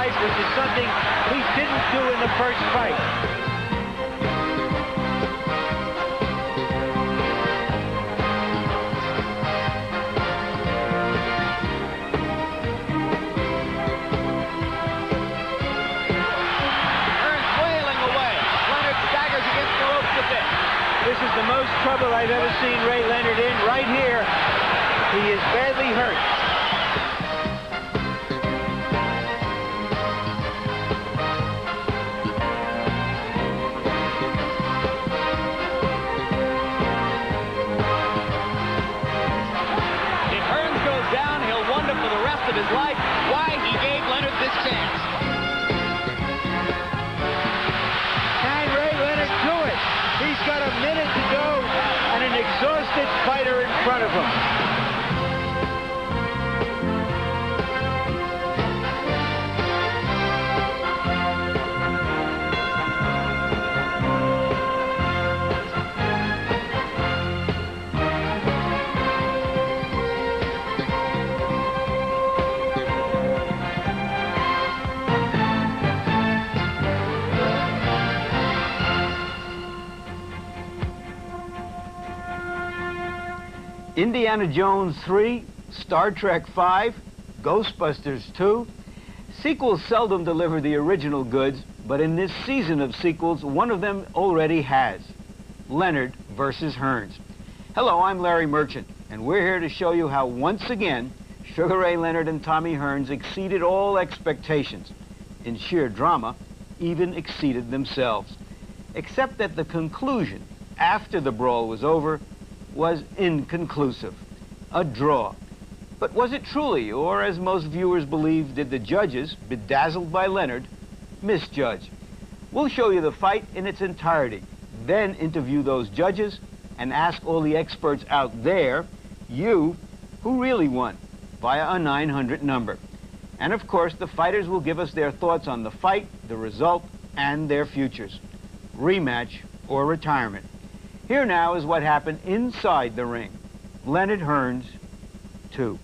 right, which is something he didn't do in the first fight. This is the most trouble I've ever seen Ray Leonard in. Right here, he is badly hurt. If Hearns goes down, he'll wonder for the rest of his life why he gave Leonard this chance. Can Ray Leonard do it? He's got a minute to go and an exhausted fighter in front of him. Indiana Jones 3, Star Trek 5, Ghostbusters 2. Sequels seldom deliver the original goods, but in this season of sequels, one of them already has. Leonard versus Hearns. Hello, I'm Larry Merchant, and we're here to show you how once again, Sugar Ray Leonard and Tommy Hearns exceeded all expectations. In sheer drama, even exceeded themselves. Except that the conclusion, after the brawl was over, was inconclusive. A draw. But was it truly, or as most viewers believe, did the judges, bedazzled by Leonard, misjudge? We'll show you the fight in its entirety, then interview those judges and ask all the experts out there, you, who really won, via a 900 number. And of course, the fighters will give us their thoughts on the fight, the result, and their futures. Rematch or retirement. Here now is what happened inside the ring. Leonard Hearns II.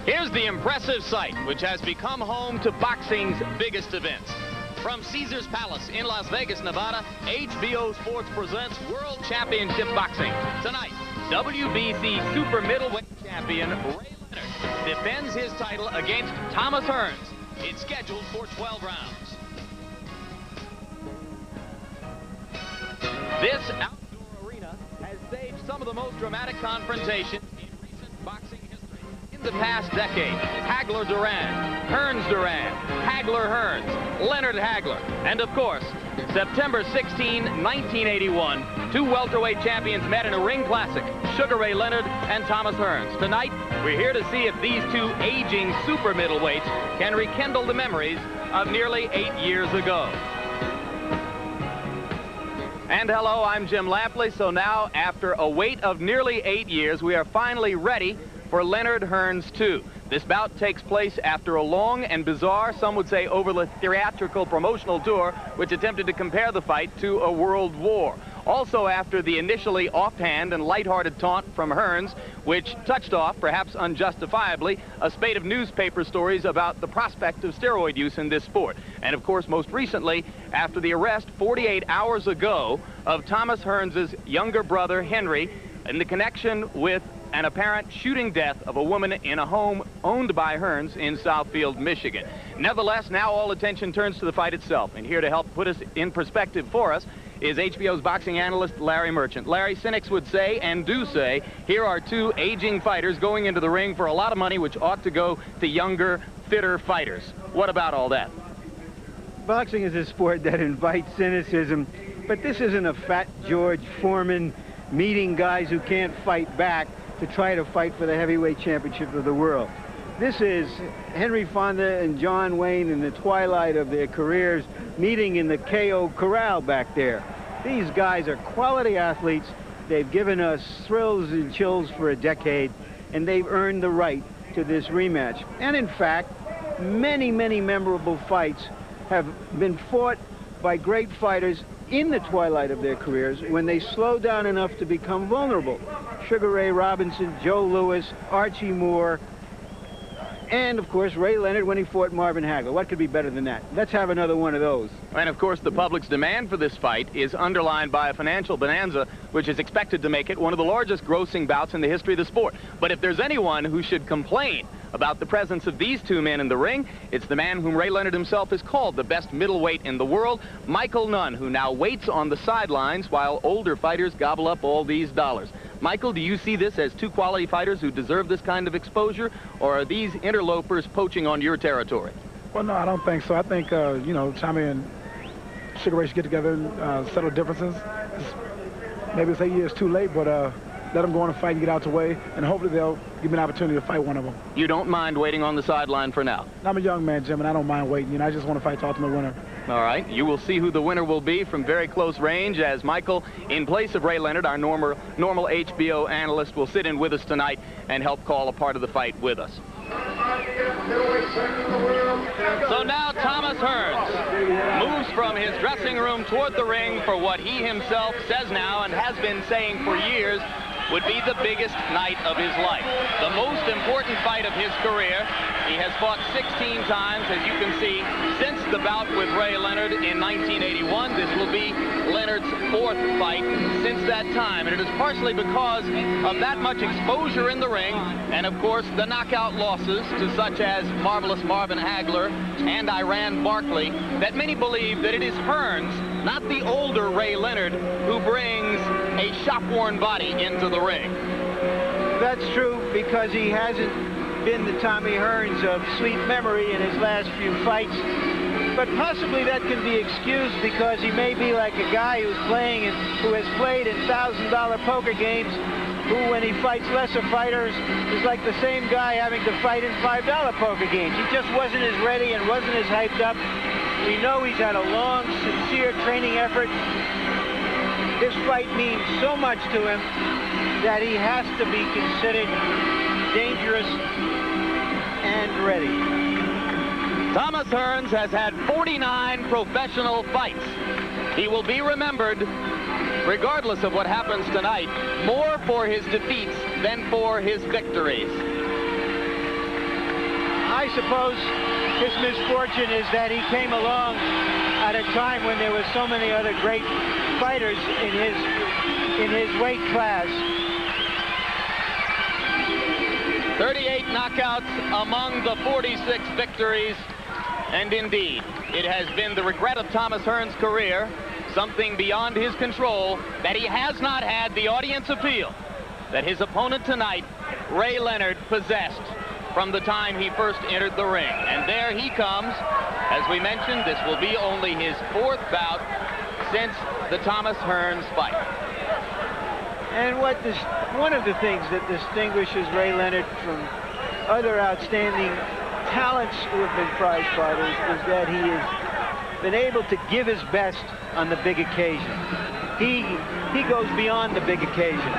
Here's the impressive sight, which has become home to boxing's biggest events. From Caesars Palace in Las Vegas, Nevada, HBO Sports presents World Championship Boxing. Tonight, WBC Super Middleweight Champion Ray Leonard defends his title against Thomas Hearns. It's scheduled for 12 rounds. This outdoor arena has staged some of the most dramatic confrontations in recent boxing history. In the past decade, Hagler-Duran, Hearns-Duran, Hagler-Hearns, Leonard-Hagler, and of course, September 16, 1981, two welterweight champions met in a ring classic, Sugar Ray Leonard and Thomas Hearns. Tonight, we're here to see if these two aging super middleweights can rekindle the memories of nearly 8 years ago. And hello, I'm Jim Lampley. So now, after a wait of nearly 8 years, we are finally ready for Leonard Hearns II. This bout takes place after a long and bizarre, some would say over the theatrical promotional tour, which attempted to compare the fight to a world war. Also after the initially offhand and lighthearted taunt from Hearns, which touched off, perhaps unjustifiably, a spate of newspaper stories about the prospect of steroid use in this sport. And of course, most recently, after the arrest 48 hours ago of Thomas Hearns' younger brother, Henry, in the connection with an apparent shooting death of a woman in a home owned by Hearns in Southfield, Michigan. Nevertheless, now all attention turns to the fight itself. And here to help put us in perspective for us is HBO's boxing analyst, Larry Merchant. Larry, cynics would say, and do say, here are two aging fighters going into the ring for a lot of money, which ought to go to younger, fitter fighters. What about all that? Boxing is a sport that invites cynicism, but this isn't a fat George Foreman meeting guys who can't fight back to try to fight for the heavyweight championship of the world. This is Henry Fonda and John Wayne in the twilight of their careers meeting in the KO Corral back there. These guys are quality athletes. They've given us thrills and chills for a decade, and they've earned the right to this rematch. And in fact, many, many memorable fights have been fought by great fighters in the twilight of their careers when they slow down enough to become vulnerable. Sugar Ray Robinson, Joe Louis, Archie Moore, And, of course, Ray Leonard when he fought Marvin Hagler. What could be better than that? Let's have another one of those. And, of course, the public's demand for this fight is underlined by a financial bonanza, which is expected to make it one of the largest grossing bouts in the history of the sport. But if there's anyone who should complain about the presence of these two men in the ring, it's the man whom Ray Leonard himself has called the best middleweight in the world, Michael Nunn, who now waits on the sidelines while older fighters gobble up all these dollars. Michael, do you see this as two quality fighters who deserve this kind of exposure, or are these interlopers poaching on your territory? Well, no, I don't think so. I think, you know, Tommy and Sugar Ray should get together and settle differences. Maybe it's 8 years too late, but let them go on and fight and get out the way, and hopefully they'll give me an opportunity to fight one of them. You don't mind waiting on the sideline for now? I'm a young man, Jim, and I don't mind waiting. You know, I just want to fight the ultimate winner. All right, you will see who the winner will be from very close range as Michael, in place of Ray Leonard, our normal HBO analyst, will sit in with us tonight and help call a part of the fight with us. So now Thomas Hearns moves from his dressing room toward the ring for what he himself says now and has been saying for years would be the biggest night of his life. The most important fight of his career. He has fought 16 times, as you can see, since the bout with Ray Leonard in 1981. This will be Leonard's fourth fight since that time, and it is partially because of that much exposure in the ring and, of course, the knockout losses to such as Marvelous Marvin Hagler and Iran Barkley that many believe that it is Hearns, not the older Ray Leonard, who brings a shop-worn body into the ring. That's true, because he hasn't been the Tommy Hearns of sweet memory in his last few fights. But possibly that can be excused because he may be like a guy who has played in $1,000 poker games, who, when he fights lesser fighters, is like the same guy having to fight in $5 poker games. He just wasn't as ready and wasn't as hyped up. We know he's had a long, sincere training effort. This fight means so much to him that he has to be considered dangerous and ready. Thomas Hearns has had 49 professional fights. He will be remembered, regardless of what happens tonight, more for his defeats than for his victories. I suppose his misfortune is that he came along at a time when there were so many other great fighters in his weight class. 38 knockouts among the 46 victories, and indeed, it has been the regret of Thomas Hearns' career, something beyond his control, that he has not had the audience appeal that his opponent tonight, Ray Leonard, possessed from the time he first entered the ring. And there he comes. As we mentioned, this will be only his fourth bout since the Thomas Hearns fight. And one of the things that distinguishes Ray Leonard from other outstanding talents who have been prize fighters is that he has been able to give his best on the big occasion. He goes beyond the big occasion.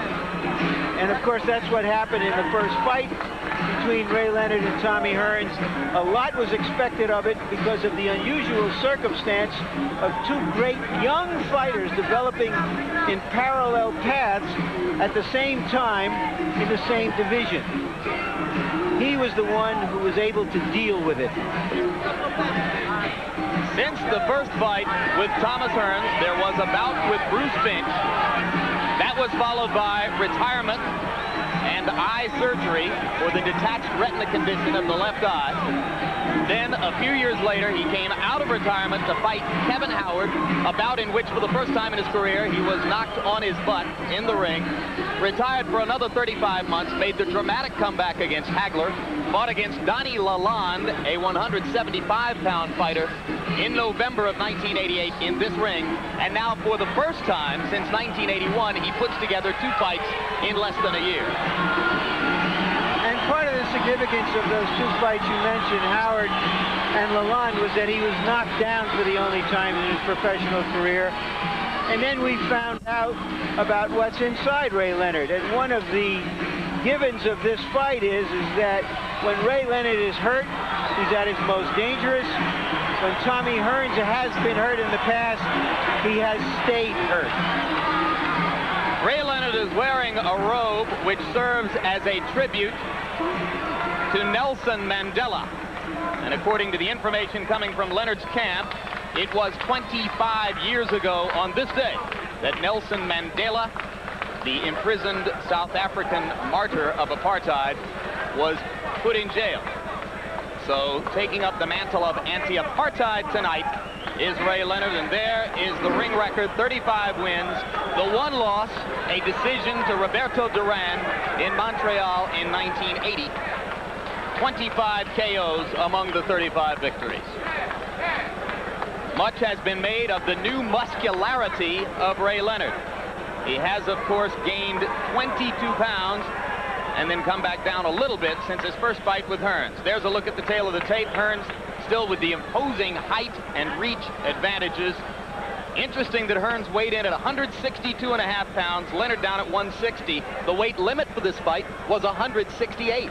And of course, that's what happened in the first fight between Ray Leonard and Tommy Hearns. A lot was expected of it because of the unusual circumstance of two great young fighters developing in parallel paths at the same time in the same division. He was the one who was able to deal with it. Since the first fight with Thomas Hearns, there was a bout with Bruce Finch. That was followed by retirement and eye surgery for the detached retina condition of the left eye. Then, a few years later, he came out of retirement to fight Kevin Howard, a bout in which, for the first time in his career, he was knocked on his butt in the ring. Retired for another 35 months, made the dramatic comeback against Hagler, fought against Donnie Lalonde, a 175-pound fighter, in November of 1988 in this ring. And now, for the first time since 1981, he puts together two fights in less than a year. And part of the significance of those two fights you mentioned, Howard and Lalonde, was that he was knocked down for the only time in his professional career. And then we found out about what's inside Ray Leonard. And one of the givens of this fight is that when Ray Leonard is hurt, he's at his most dangerous. When Tommy Hearns has been hurt in the past, he has stayed hurt. Ray Leonard is wearing a robe which serves as a tribute to Nelson Mandela. And according to the information coming from Leonard's camp, it was 25 years ago on this day that Nelson Mandela, the imprisoned South African martyr of apartheid, was put in jail. So taking up the mantle of anti-apartheid tonight is Ray Leonard, and there is the ring record, 35 wins. The one loss, a decision to Roberto Duran in Montreal in 1980. 25 KOs among the 35 victories. Much has been made of the new muscularity of Ray Leonard. He has, of course, gained 22 pounds and then come back down a little bit since his first fight with Hearns. There's a look at the tail of the tape. Hearns still with the imposing height and reach advantages. Interesting that Hearns weighed in at 162.5 pounds, Leonard down at 160. The weight limit for this fight was 168.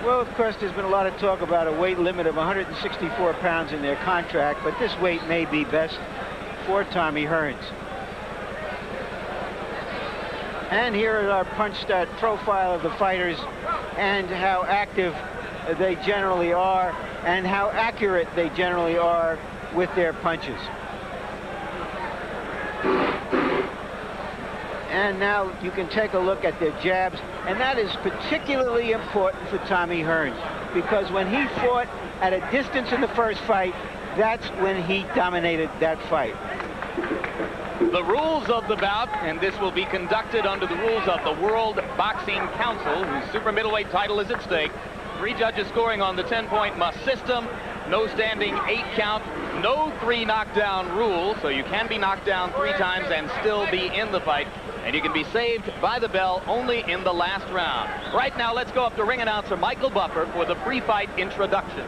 Well, of course, there's been a lot of talk about a weight limit of 164 pounds in their contract, but this weight may be best for Tommy Hearns. And here is our punch stat profile of the fighters and how active they generally are and how accurate they generally are with their punches. And now you can take a look at their jabs, and that is particularly important for Tommy Hearns, because when he fought at a distance in the first fight, that's when he dominated that fight. The rules of the bout, and this will be conducted under the rules of the World Boxing Council, whose super middleweight title is at stake. 3 judges scoring on the 10-point must system, no standing 8 count, no 3 knockdown rule, so you can be knocked down 3 times and still be in the fight, and you can be saved by the bell only in the last round. Right now, let's go up to ring announcer Michael Buffer for the pre-fight introduction.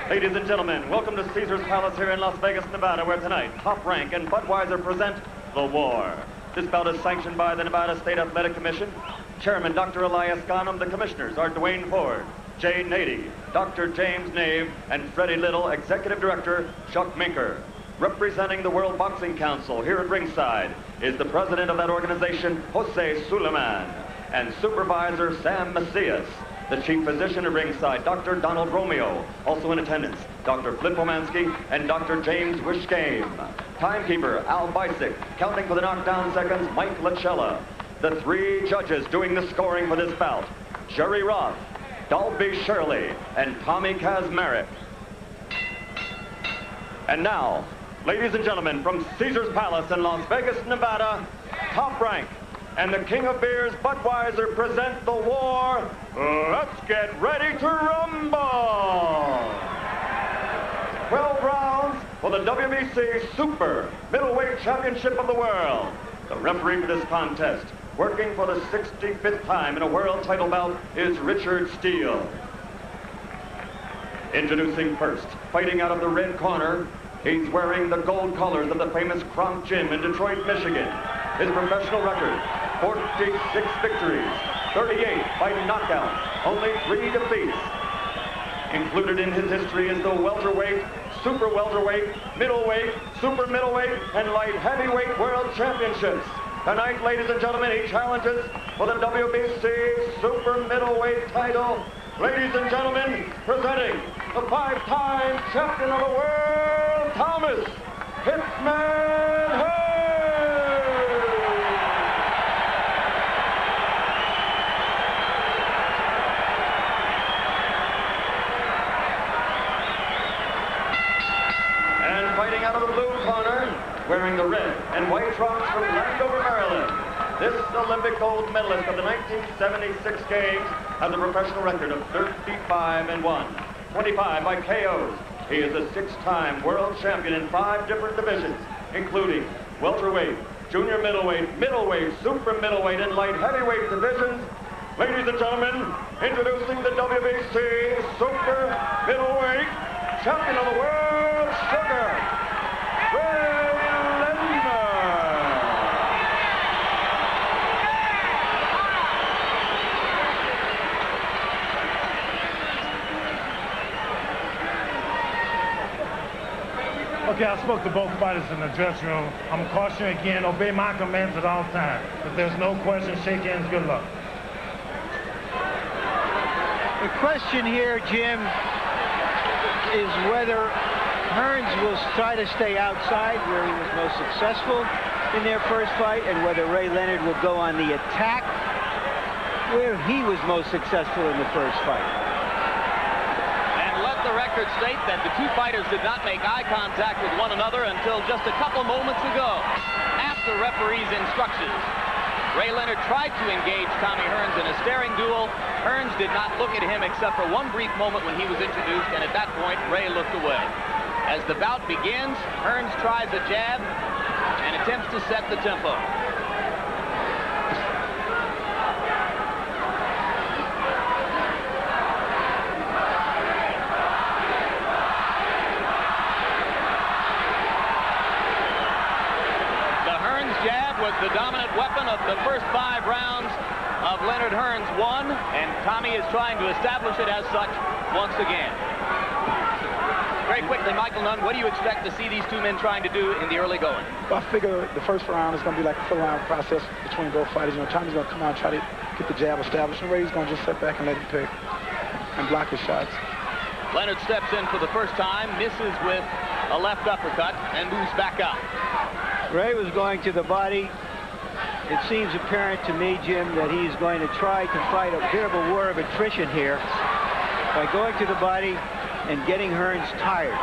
Ladies and gentlemen, welcome to Caesar's Palace here in Las Vegas, Nevada, where tonight Top Rank and Budweiser present The War. This bout is sanctioned by the Nevada State Athletic Commission. Chairman Dr. Elias Ghanem. The commissioners are Dwayne Ford, Jay Nady, Dr. James Nave, and Freddie Little, Executive Director Chuck Minker. Representing the World Boxing Council here at ringside is the president of that organization, Jose Suleiman, and supervisor Sam Macias. The chief physician at ringside, Dr. Donald Romeo. Also in attendance, Dr. Flip Pomansky and Dr. James Wishgame. Timekeeper, Al Bisick. Counting for the knockdown seconds, Mike Lachella. The 3 judges doing the scoring for this bout, Jerry Roth, Dalby Shirley, and Tommy Kazmarek. And now, ladies and gentlemen, from Caesar's Palace in Las Vegas, Nevada, Top Rank and the King of Beers, Budweiser, present The War. Let's get ready to rumble! 12 rounds for the WBC Super Middleweight Championship of the World. The referee for this contest, working for the 65th time in a world title bout, is Richard Steele. Introducing first, fighting out of the red corner, he's wearing the gold colors of the famous Kronk Gym in Detroit, Michigan. His professional record, 46 victories, 38 by knockout, only 3 defeats. Included in his history is the welterweight, super welterweight, middleweight, super middleweight, and light heavyweight world championships. Tonight, ladies and gentlemen, he challenges for the WBC super middleweight title. Ladies and gentlemen, presenting the 5-time champion of the world, Thomas Hitman Hearns. And fighting out of the blue corner, wearing the red and white trunks from Landover, Maryland, this Olympic gold medalist of the 1976 Games has a professional record of 35-1, 25 by KOs. He is a 6-time world champion in 5 different divisions, including welterweight, junior middleweight, middleweight, super middleweight, and light heavyweight divisions. Ladies and gentlemen, introducing the WBC super middleweight champion of the world, Sugar, Ray Leonard. Okay, I spoke to both fighters in the dressing room. I'm cautioning again, obey my commands at all times. If there's no question, shake hands, good luck. The question here, Jim, is whether Hearns will try to stay outside where he was most successful in their first fight, and whether Ray Leonard will go on the attack where he was most successful in the first fight. And let the record state that the two fighters did not make eye contact with one another until just a couple moments ago, after referee's instructions. Ray Leonard tried to engage Tommy Hearns in a staring duel. Hearns did not look at him except for one brief moment when he was introduced, and at that point, Ray looked away. As the bout begins, Hearns tries a jab and attempts to set the tempo. Was the dominant weapon of the first 5 rounds of Leonard Hearns 1, and Tommy is trying to establish it as such once again. Very quickly, Michael Nunn, what do you expect to see these two men trying to do in the early going? Well, I figure the first round is going to be like a full-round process between both fighters. You know, Tommy's going to come out and try to get the jab established, and Ray's going to just sit back and let him pick and block his shots. Leonard steps in for the first time, misses with a left uppercut, and moves back out. Ray was going to the body. It seems apparent to me, Jim, that he's going to try to fight a bit of a war of attrition here by going to the body and getting Hearns tired.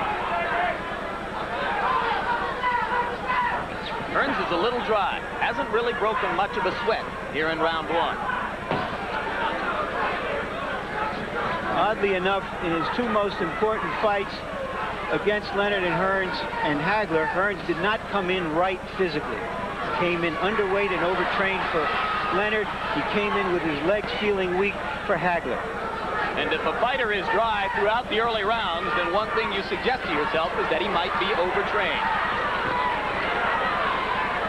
Hearns is a little dry. Hasn't really broken much of a sweat here in round 1. Oddly enough, in his 2 most important fights against Leonard and Hearns and Hagler, Hearns did not come in right physically. He came in underweight and overtrained for Leonard. He came in with his legs feeling weak for Hagler. And if a fighter is dry throughout the early rounds, then one thing you suggest to yourself is that he might be overtrained.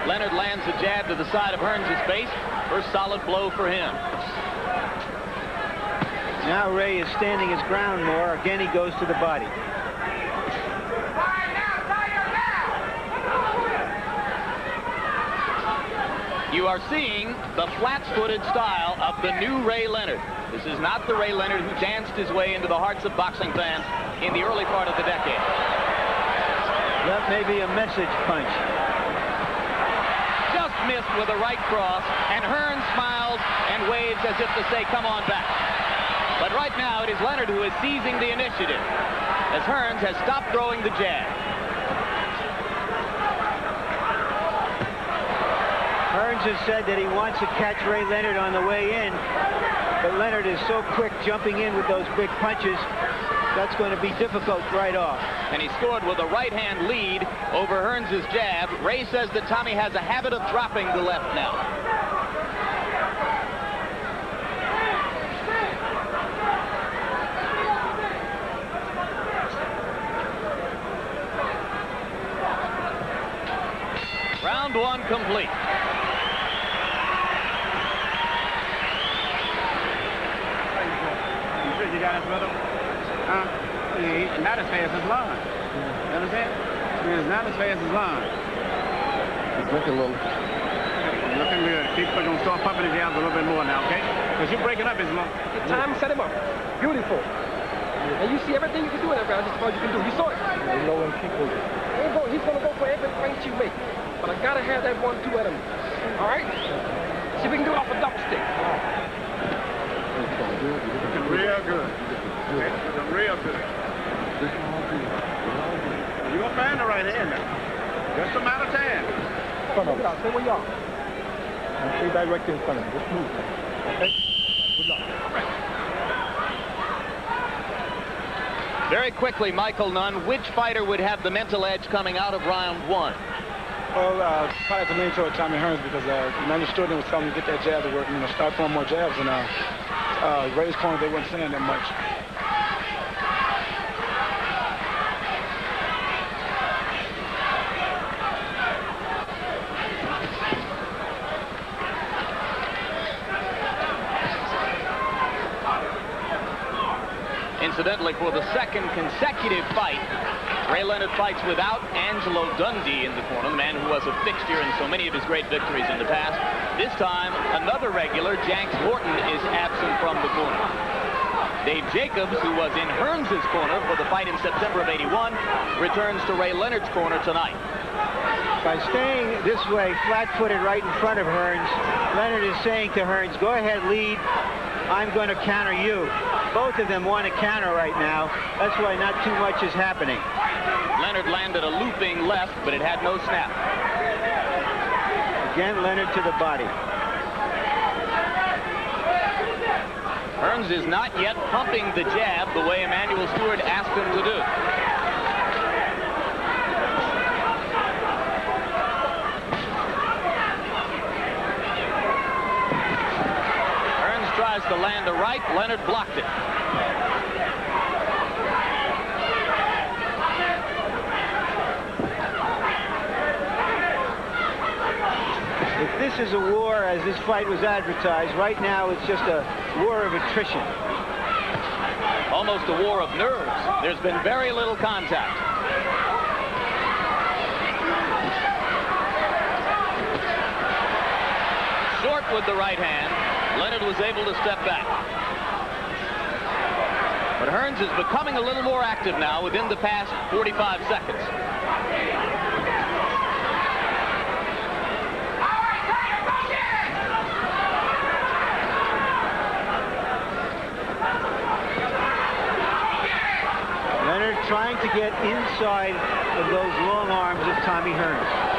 Leonard lands a jab to the side of Hearns' face. First solid blow for him. Now Ray is standing his ground more. Again, he goes to the body. You are seeing the flat-footed style of the new Ray Leonard. This is not the Ray Leonard who danced his way into the hearts of boxing fans in the early part of the decade. That may be a message punch. Just missed with a right cross, and Hearns smiles and waves as if to say, come on back. But right now, it is Leonard who is seizing the initiative, as Hearns has stopped throwing the jab. Hearns has said that he wants to catch Ray Leonard on the way in, but Leonard is so quick jumping in with those big punches, that's going to be difficult right off. And he scored with a right-hand lead over Hearns' jab. Ray says that Tommy has a habit of dropping the left now. Round 1 complete. You got his brother? Huh? He's not as fast as Lon. You understand? He's not as fast as Lon. He's looking a little. Looking good. People are going to start pumping his jabs a little bit more now, okay? Because you're breaking up his long. Time set him up. Beautiful. And you see everything you can do in that round, just about you can do. You saw it. You know when people... He's going to go for every point you make. But I got to have that 1-2 at him. All right? See if we can do it off a double stick. Looking real good. Okay? Looking real good. You're going to find the right hand now. Just a matter of time. Come on. Stay where you are. Stay back right there in front of him. Just move. Okay? Good luck. All right. Very quickly, Michael Nunn, which fighter would have the mental edge coming out of round 1? Well, probably have to lean toward Tommy Hearns because you understood him was telling him to get that jab to work, you know, start throwing more jabs, and Ray's corner, they weren't saying that much. Incidentally, for the second consecutive fight, Ray Leonard fights without Angelo Dundee in the corner, the man who was a fixture in so many of his great victories in the past. This time, another regular, Janks Morton, is absent from the corner. Dave Jacobs, who was in Hearns' corner for the fight in September of '81, returns to Ray Leonard's corner tonight. By staying this way, flat-footed right in front of Hearns, Leonard is saying to Hearns, go ahead, lead. I'm going to counter you. Both of them want to counter right now. That's why not too much is happening. Leonard landed a looping left, but it had no snap. Again, Leonard to the body. Hearns is not yet pumping the jab the way Emanuel Stewart asked him to do. Hearns tries to land a right. Leonard blocked it. If this is a war, as this fight was advertised, right now it's just a war of attrition. Almost a war of nerves. There's been very little contact. Short with the right hand. Leonard was able to step back. But Hearns is becoming a little more active now within the past 45 seconds. Leonard trying to get inside of those long arms of Tommy Hearns.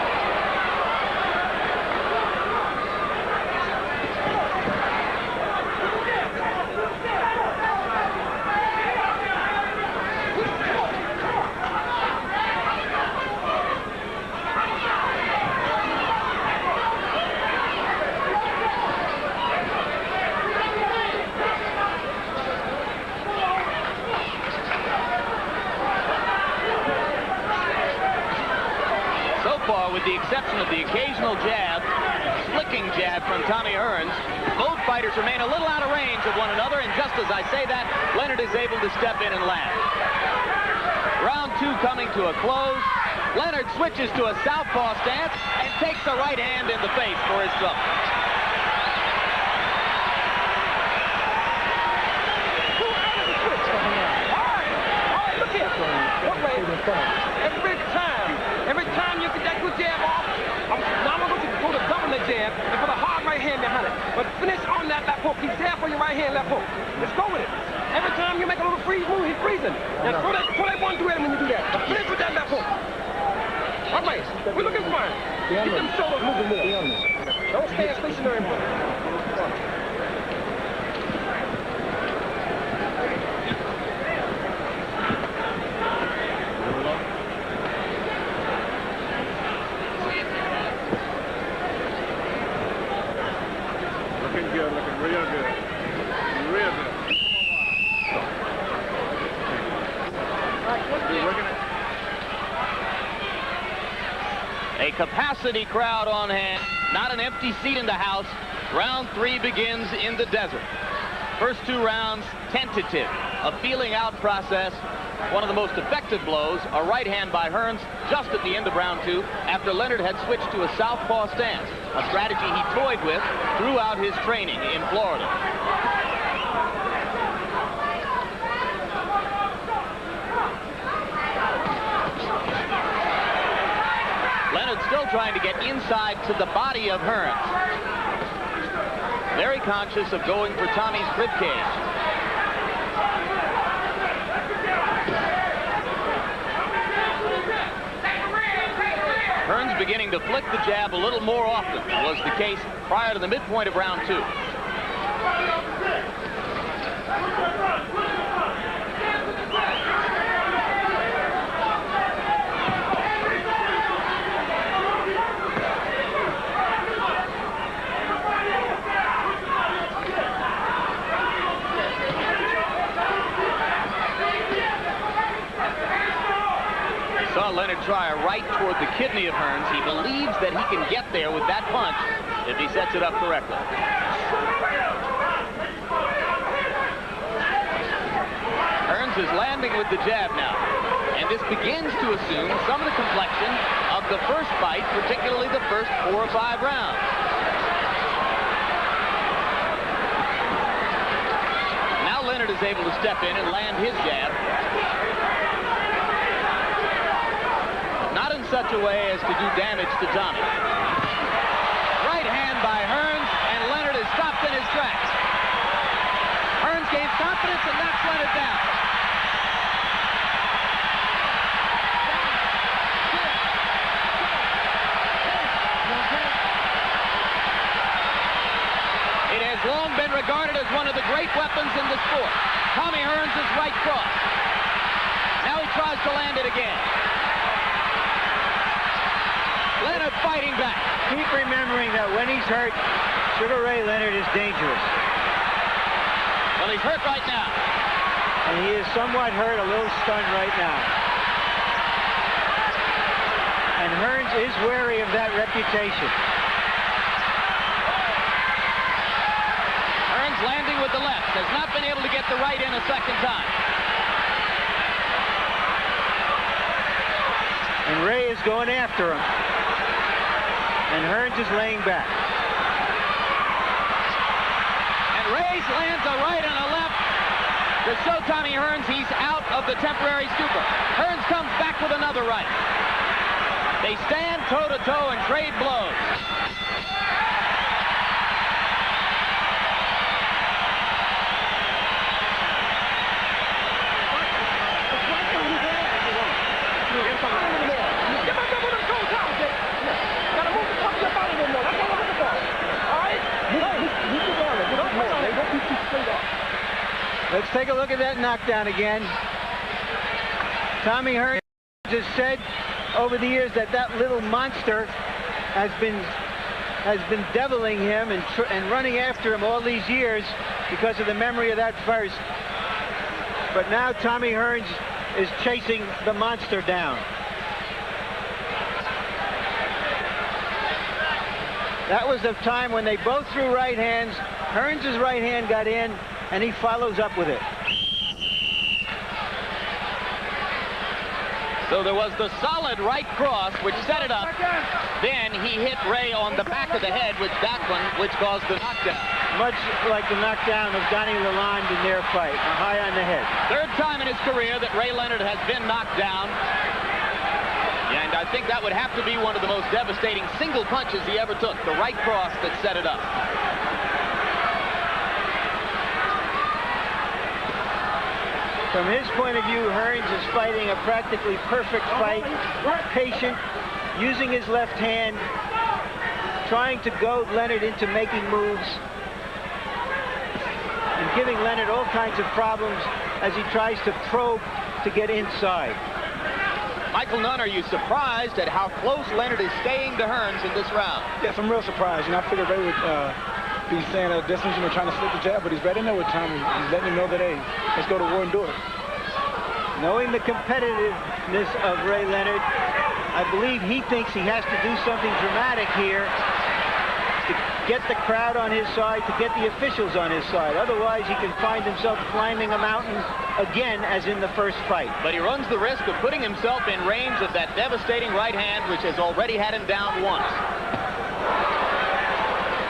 With the exception of the occasional jab, flicking jab from Tommy Hearns, both fighters remain a little out of range of one another, and just as I say that, Leonard is able to step in and land. Round 2 coming to a close. Leonard switches to a southpaw stance and takes the right hand in the face for his trouble. Look here. Look, every time you get that good jab off, now I'm going to go to double the jab and put a hard right hand behind it. But finish on that left hook. He's there for your right hand left hook. Let's go with it. Every time you make a little freeze move, he's freezing. Now throw that one through at him when you do that. But finish with that left hook. All right, we're looking fine. Keep them shoulders moving more. Don't stand stationary. A capacity crowd on hand, not an empty seat in the house. Round 3 begins in the desert. First 2 rounds, tentative, a feeling out process. One of the most effective blows, a right hand by Hearns just at the end of round 2 after Leonard had switched to a southpaw stance, a strategy he toyed with throughout his training in Florida. Leonard still trying to get inside to the body of Hearns. Very conscious of going for Tommy's ribcage. Hearns beginning to flick the jab a little more often was the case prior to the midpoint of round 2. Saw Leonard try a right toward the kidney of Hearns. He believes that he can get there with that punch if he sets it up correctly. Hearns is landing with the jab now, and this begins to assume some of the complexion of the first fight, particularly the first 4 or 5 rounds. Now Leonard is able to step in and land his jab. Not in such a way as to do damage to Tommy. Right hand by Hearns, and Leonard is stopped in his tracks. Hearns gains confidence and knocks Leonard down. It has long been regarded as one of the great weapons in the sport. Tommy Hearns' right cross. Now he tries to land it again. Leonard fighting back. Keep remembering that when he's hurt, Sugar Ray Leonard is dangerous. Well, he's hurt right now. And he is somewhat hurt, a little stunned right now. And Hearns is wary of that reputation. Hearns landing with the left. Has not been able to get the right in a second time. And Ray is going after him. And Hearns is laying back. And Ray lands a right and a left to show Tommy Hearns he's out of the temporary stupor. Hearns comes back with another right. They stand toe-to-toe and trade blows. Let's take a look at that knockdown again. Tommy Hearns has said over the years that that little monster has been deviling him and running after him all these years because of the memory of that first. But now Tommy Hearns is chasing the monster down. That was the time when they both threw right hands. Hearns' right hand got in, and he follows up with it. So there was the solid right cross, which set it up. Then he hit Ray on the back of the head with that one, which caused the knockdown. Much like the knockdown of Donnie Lalonde in their fight, a high on the head. Third time in his career that Ray Leonard has been knocked down. And I think that would have to be one of the most devastating single punches he ever took, the right cross that set it up. From his point of view, Hearns is fighting a practically perfect fight, patient, using his left hand, trying to goad Leonard into making moves, and giving Leonard all kinds of problems as he tries to probe to get inside. Michael Nunn, are you surprised at how close Leonard is staying to Hearns in this round? Yes, I'm real surprised. I figured Ray would be staying at a distance, trying to slip the jab, but he's right in there with Tommy. He's letting him know that, hey, let's go to war and do it. Knowing the competitiveness of Ray Leonard, I believe he thinks he has to do something dramatic here to get the crowd on his side, to get the officials on his side. Otherwise, he can find himself climbing a mountain again, as in the first fight. But he runs the risk of putting himself in range of that devastating right hand, which has already had him down once.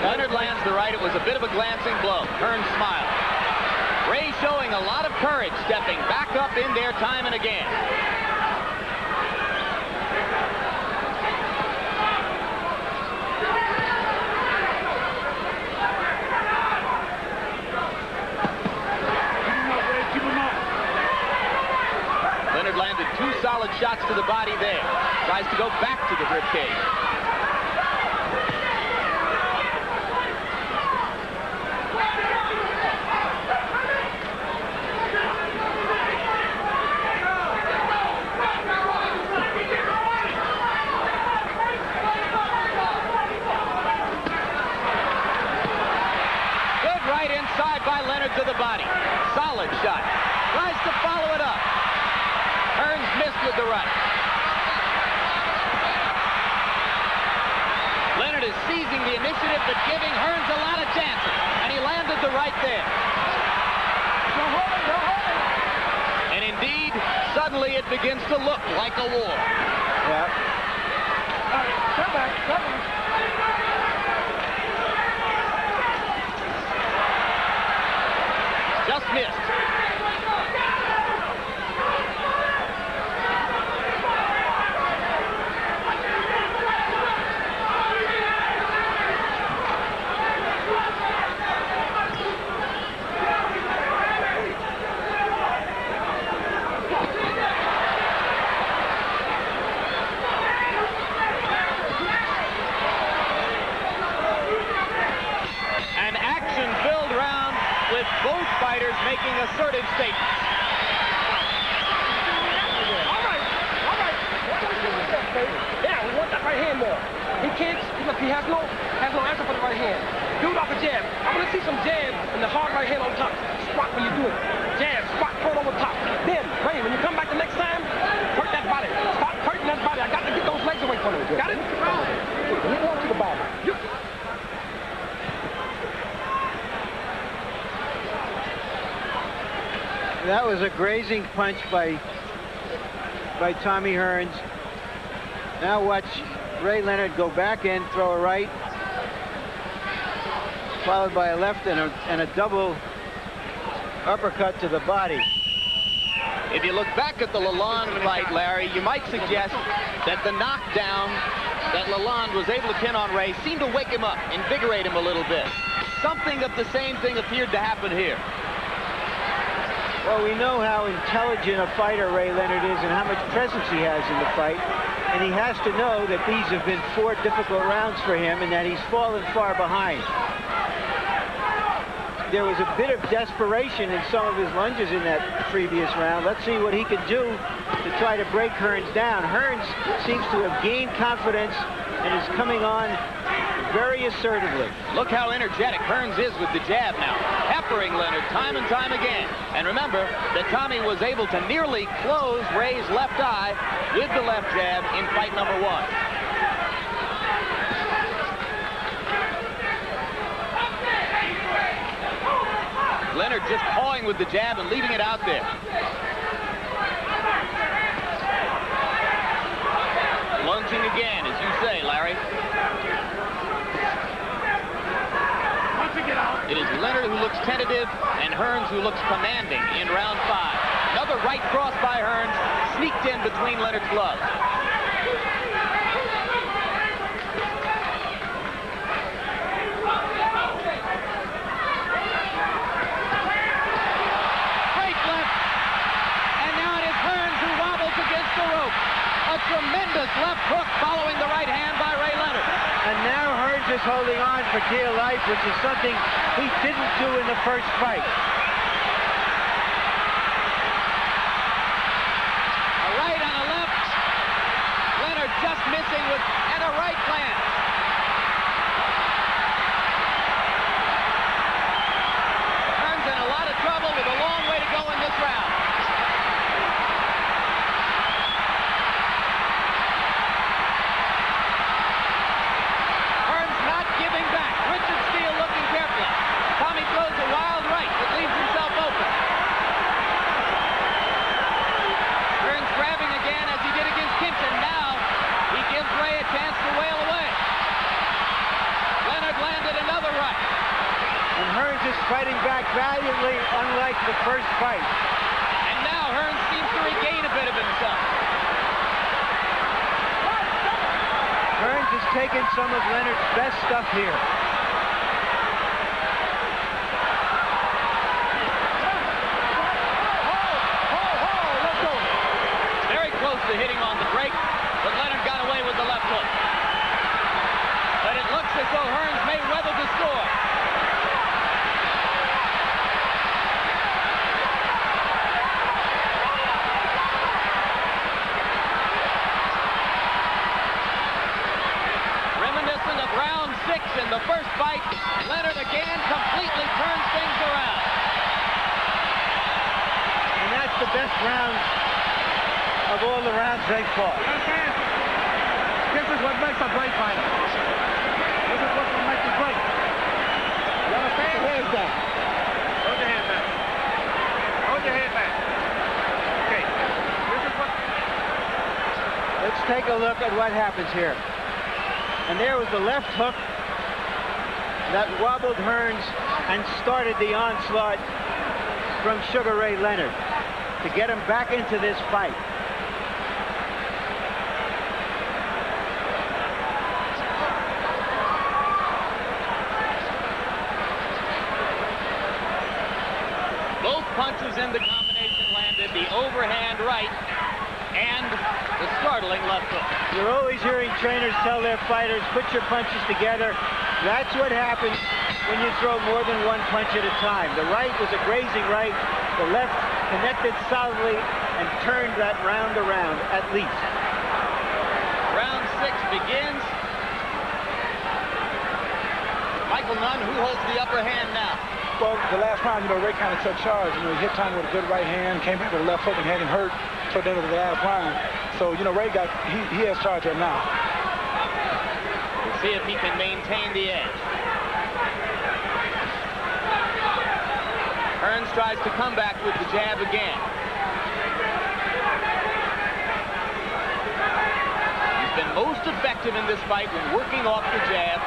Leonard lands the right. It was a bit of a glancing blow. Hearns smiled. Ray showing a lot of courage, stepping back up in there time and again. Leonard landed 2 solid shots to the body there. Tries to go back to the ribcage. To the body. Solid shot. Tries to follow it up. Hearns missed with the right. Leonard is seizing the initiative, but giving Hearns a lot of chances. And he landed the right there. And indeed, suddenly it begins to look like a war. Yeah. All right, come back, come on. Just missed. with both fighters making assertive statements. All right. Yeah, we want that right hand more. He can't, look, he has no answer for the right hand. Do it off a jab. I want to see some jab and the hard right hand on top. Squat when you do it. Jab, squat, throw it over top. Then, Ray, when you come back the next time, hurt that body. Start hurting that body. I got to get those legs away from him. Got it? He walk to the body. That was a grazing punch by Tommy Hearns. Now watch Ray Leonard go back in, throw a right, followed by a left and a double uppercut to the body. If you look back at the Lalonde fight, Larry, you might suggest that the knockdown that Lalonde was able to pin on Ray seemed to wake him up, invigorate him a little bit. Something of the same thing appeared to happen here. Well, we know how intelligent a fighter Ray Leonard is and how much presence he has in the fight. And he has to know that these have been 4 difficult rounds for him and that he's fallen far behind. There was a bit of desperation in some of his lunges in that previous round. Let's see what he can do to try to break Hearns down. Hearns seems to have gained confidence and is coming on very assertively. Look how energetic Hearns is with the jab now, peppering Leonard time and time again. And remember that Tommy was able to nearly close Ray's left eye with the left jab in fight number 1. Leonard just pawing with the jab and leaving it out there. Lunging again, as you say, Larry. It is Leonard who looks tentative and Hearns who looks commanding in round 5. Another right cross by Hearns, sneaked in between Leonard's gloves. Great left. And now it is Hearns who wobbles against the rope. A tremendous left hook following the right hand by Ray Leonard. And now Hearns is holding on for dear life, which is something he didn't do in the first fight. A right and a left. Leonard just missing with and a right plant. Hearns in a lot of trouble with a long way to go in this round. Hearns not giving back. Richard Steele looking carefully. Tommy throws a wild right that leaves himself open. Hearns grabbing again as he did against Kinchin. Now he gives Ray a chance to wail away. Leonard landed another right. And Hearns is fighting back valiantly, unlike the first fight. And now Hearns seems to regain a bit of himself. Hearns has taken some of Leonard's best stuff here. Very close to hitting on the break, but Leonard got away with the left hook. But it looks as though Hearns may weather the storm. Reminiscent of round 6 in the first fight, Leonard again completely turns things around. And that's the best round of all the rounds they fought. This is what makes a great fighter. This is what makes a great. You understand? Where's that? Hold your hand back. Hold your hand back. Okay. This is what... Let's take a look at what happens here. And there was the left hook that wobbled Hearns and started the onslaught from Sugar Ray Leonard to get him back into this fight. Both punches in the combination landed, the overhand right and the startling left hook. You're always hearing trainers tell their fighters, put your punches together. That's what happened when you throw more than one punch at a time. The right was a grazing right. The left connected solidly and turned that round around at least. Round 6 begins. Michael Nunn, who holds the upper hand now? Well, the last round, Ray kind of took charge. He hit Tommy with a good right hand, came back with a left hook and had him hurt toward the end of the last round. So, Ray he has charge right now. We'll see if he can maintain the edge. Hearns tries to come back with the jab again. He's been most effective in this fight when working off the jab.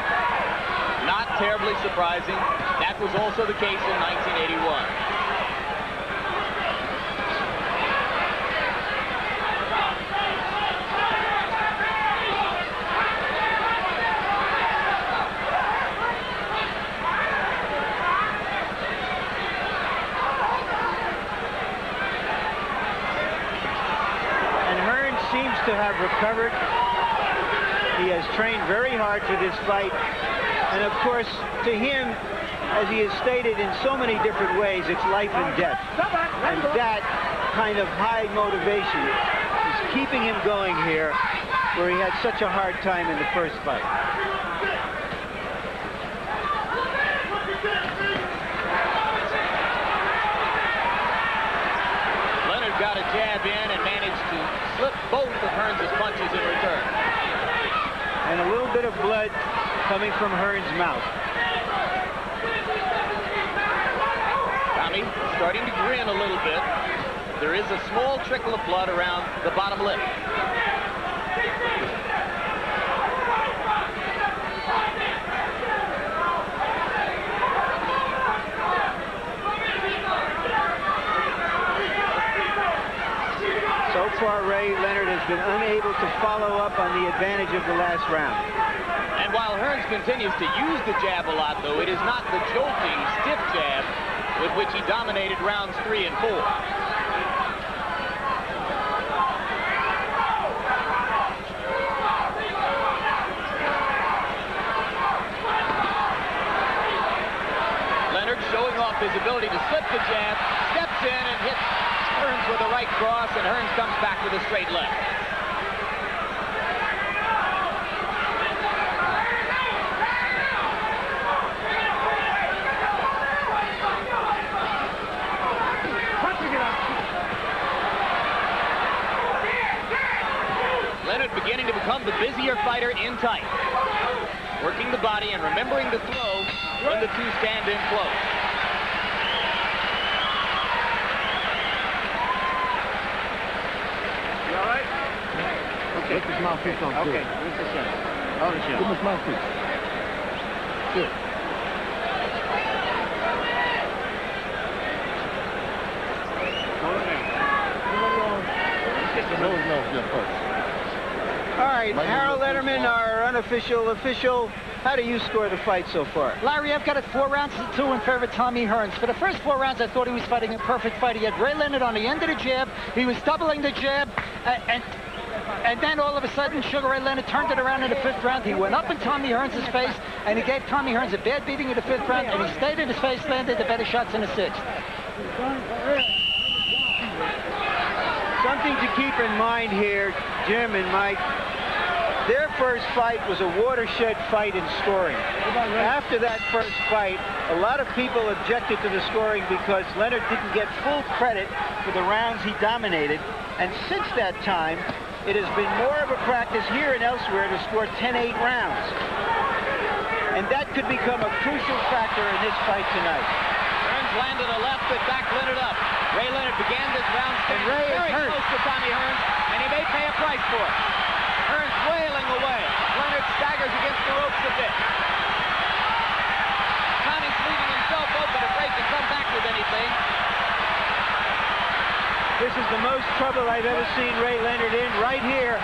Not terribly surprising. That was also the case in 1981. And Hearns seems to have recovered. He has trained very hard for this fight. And of course, to him, as he has stated in so many different ways, it's life and death. And that kind of high motivation is keeping him going here, where he had such a hard time in the first fight. Leonard got a jab in and managed to slip both of Hearns' punches in return. And a little bit of blood coming from Hearns' mouth. Tommy starting to grin a little bit. There is a small trickle of blood around the bottom lip. So far, Ray Leonard has been unable to follow up on the advantage of the last round. And while Hearns continues to use the jab a lot, though, it is not the jolting, stiff jab with which he dominated rounds 3 and 4. Leonard showing off his ability to slip the jab, steps in and hits Hearns with a right cross, and Hearns comes back with a straight left. Leonard beginning to become the busier fighter in tight. Working the body and remembering to throw when the two stand in close. You all right? Okay. Lift his mouthpiece on. Okay, lift the chin. Hold the chin. Give him his mouthpiece. Good. Hold it down. All right, Harold Letterman, our unofficial official. How do you score the fight so far? Larry, I've got it 4 rounds to 2 in favor of Tommy Hearns. For the first 4 rounds, I thought he was fighting a perfect fight. He had Ray Leonard on the end of the jab. He was doubling the jab, and then all of a sudden, Sugar Ray Leonard turned it around in the 5th round. He went up in Tommy Hearns' face, and he gave Tommy Hearns a bad beating in the 5th round, and he stayed in his face, landed the better shots in the 6th. Something to keep in mind here, Jim and Mike. Their first fight was a watershed fight in scoring. After that first fight, a lot of people objected to the scoring because Leonard didn't get full credit for the rounds he dominated. And since that time, it has been more of a practice here and elsewhere to score 10-8 rounds. And that could become a crucial factor in this fight tonight. Hearns landed a left that backed Leonard up. Ray Leonard began this round standing very close to Tommy Hearns, and he may pay a price for it. Hearns wailing away. Leonard staggers against the ropes a bit. Tommy's leaving himself open if Ray can come back with anything. This is the most trouble I've ever seen Ray Leonard in. Right here,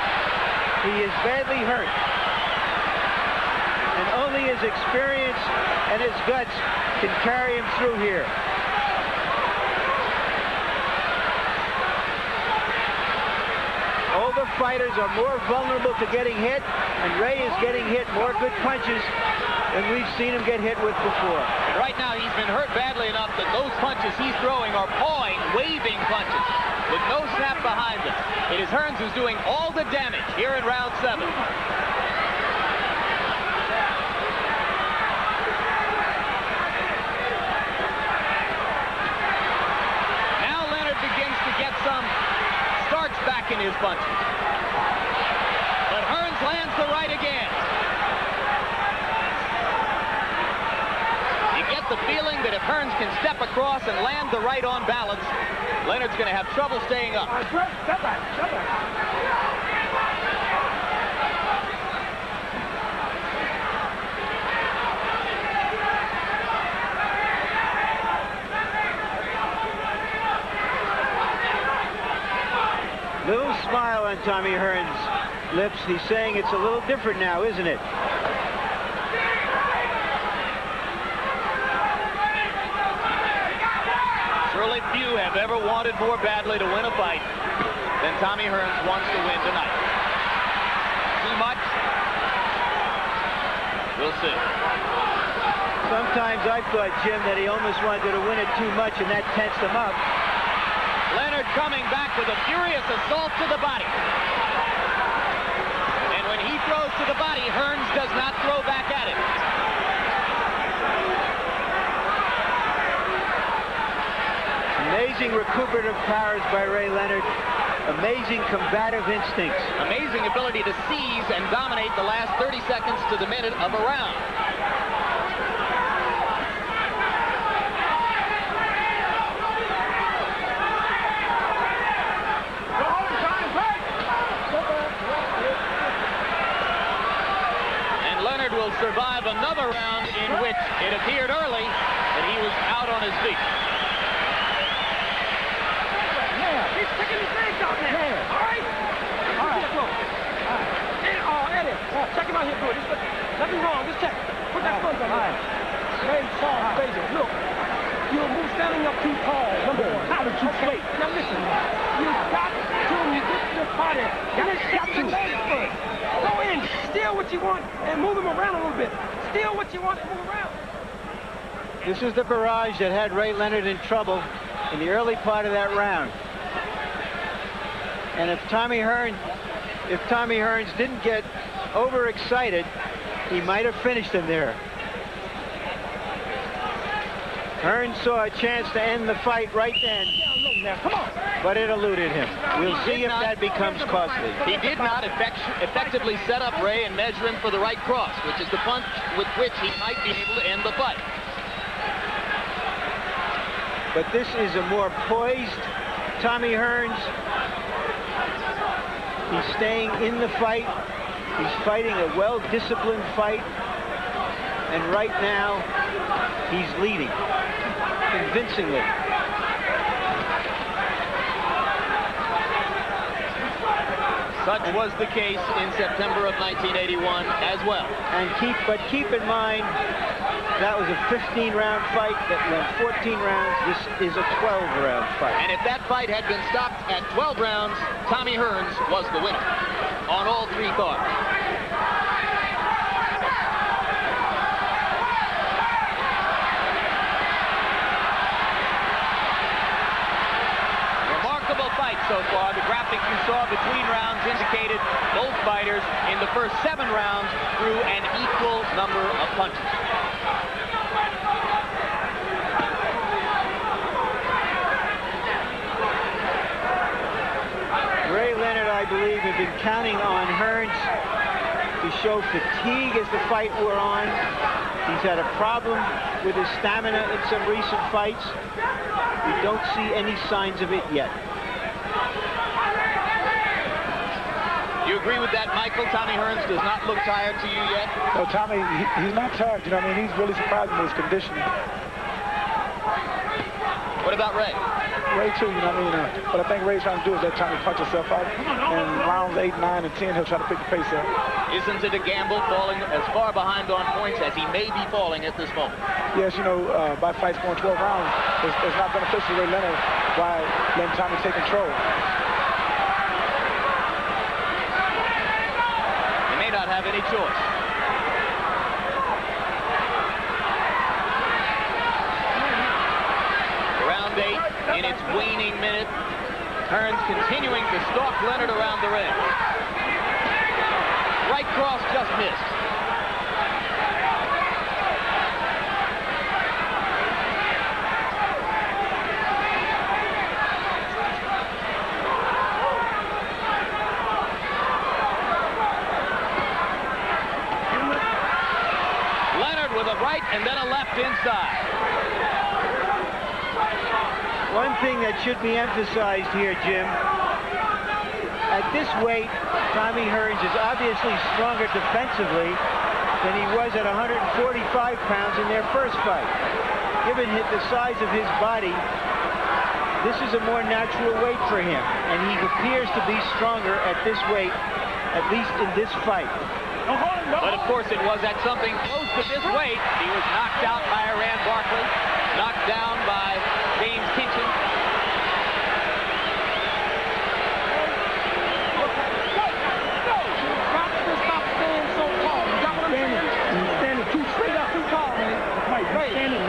he is badly hurt. And only his experience and his guts can carry him through here. Older fighters are more vulnerable to getting hit, and Ray is getting hit more good punches than we've seen him get hit with before. And right now, he's been hurt badly enough that those punches he's throwing are pawing, waving punches with no snap behind them. It is Hearns who's doing all the damage here in round 7. Now Leonard begins to get some starch back in his punches. But Hearns lands the right again. You get the feeling that if Hearns can step across and land the right on balance, Leonard's going to have trouble staying up. Little smile on Tommy Hearns' lips. He's saying it's a little different now, isn't it? Surely few have ever wanted more badly to win a fight than Tommy Hearns wants to win tonight. Too much? We'll see. Sometimes I've thought, Jim, that he almost wanted to win it too much, and that tensed him up. Leonard coming back with a furious assault to the body. And when he throws to the body, Hearns does not throw back at him. Amazing recuperative powers by Ray Leonard. Amazing combative instincts. Amazing ability to seize and dominate the last 30 seconds to the minute of a round. And Leonard will survive another round in which it appeared early that he was out on his feet. He's sticking his legs out there. Yeah. All right? All right. Eddie, check him out here, good. Nothing wrong. Just check. Put that sponge on there. Very soft, crazy. Look, you're standing up too tall. Number one. How did you straight? Now listen, you've got to get the body. Got your legs first. Go in, steal what you want, and move him around a little bit. Steal what you want and move around. This is the barrage that had Ray Leonard in trouble in the early part of that round. And if Tommy Hearns didn't get overexcited, he might have finished him there. Hearns saw a chance to end the fight right then, but it eluded him. We'll see if that becomes costly. He did not effectively set up Ray and measure him for the right cross, which is the punch with which he might be able to end the fight. But this is a more poised Tommy Hearns. He's staying in the fight. He's fighting a well-disciplined fight. And right now, he's leading convincingly. Such was the case in September of 1981 as well. And keep in mind, that was a 15-round fight that went 14 rounds. This is a 12-round fight. And if that fight had been stopped at 12 rounds, Tommy Hearns was the winner on all three cards. Remarkable fight so far. The graphic you saw between rounds indicated both fighters in the first 7 rounds threw an equal number of punches. Ray Leonard, I believe, had been counting on Hearns to show fatigue as the fight wore on. He's had a problem with his stamina in some recent fights. We don't see any signs of it yet. You agree with that, Michael? Tommy Hearns does not look tired to you yet? No, Tommy, he's not tired. You know what I mean? He's really surprised with his conditioning. What about Ray? Ray, too, you know what I mean? What I think Ray's trying to do is let Tommy punch himself out. And rounds 8, 9, and 10, he'll try to pick the pace up. Isn't it a gamble falling as far behind on points as he may be falling at this moment? Yes, you know, by fights going 12 rounds, it's not beneficial to Ray Leonard by letting Tommy take control. He may not have any choice. in its waning minute. Hearns continuing to stalk Leonard around the ring. Right cross just missed. Leonard with a right and then a left inside. One thing that should be emphasized here, Jim, at this weight, Tommy Hearns is obviously stronger defensively than he was at 145 pounds in their first fight. Given the size of his body, this is a more natural weight for him, and he appears to be stronger at this weight, at least in this fight. But of course it was at something close to this weight. He was knocked out by Iran Barkley, knocked down by James Kinchin.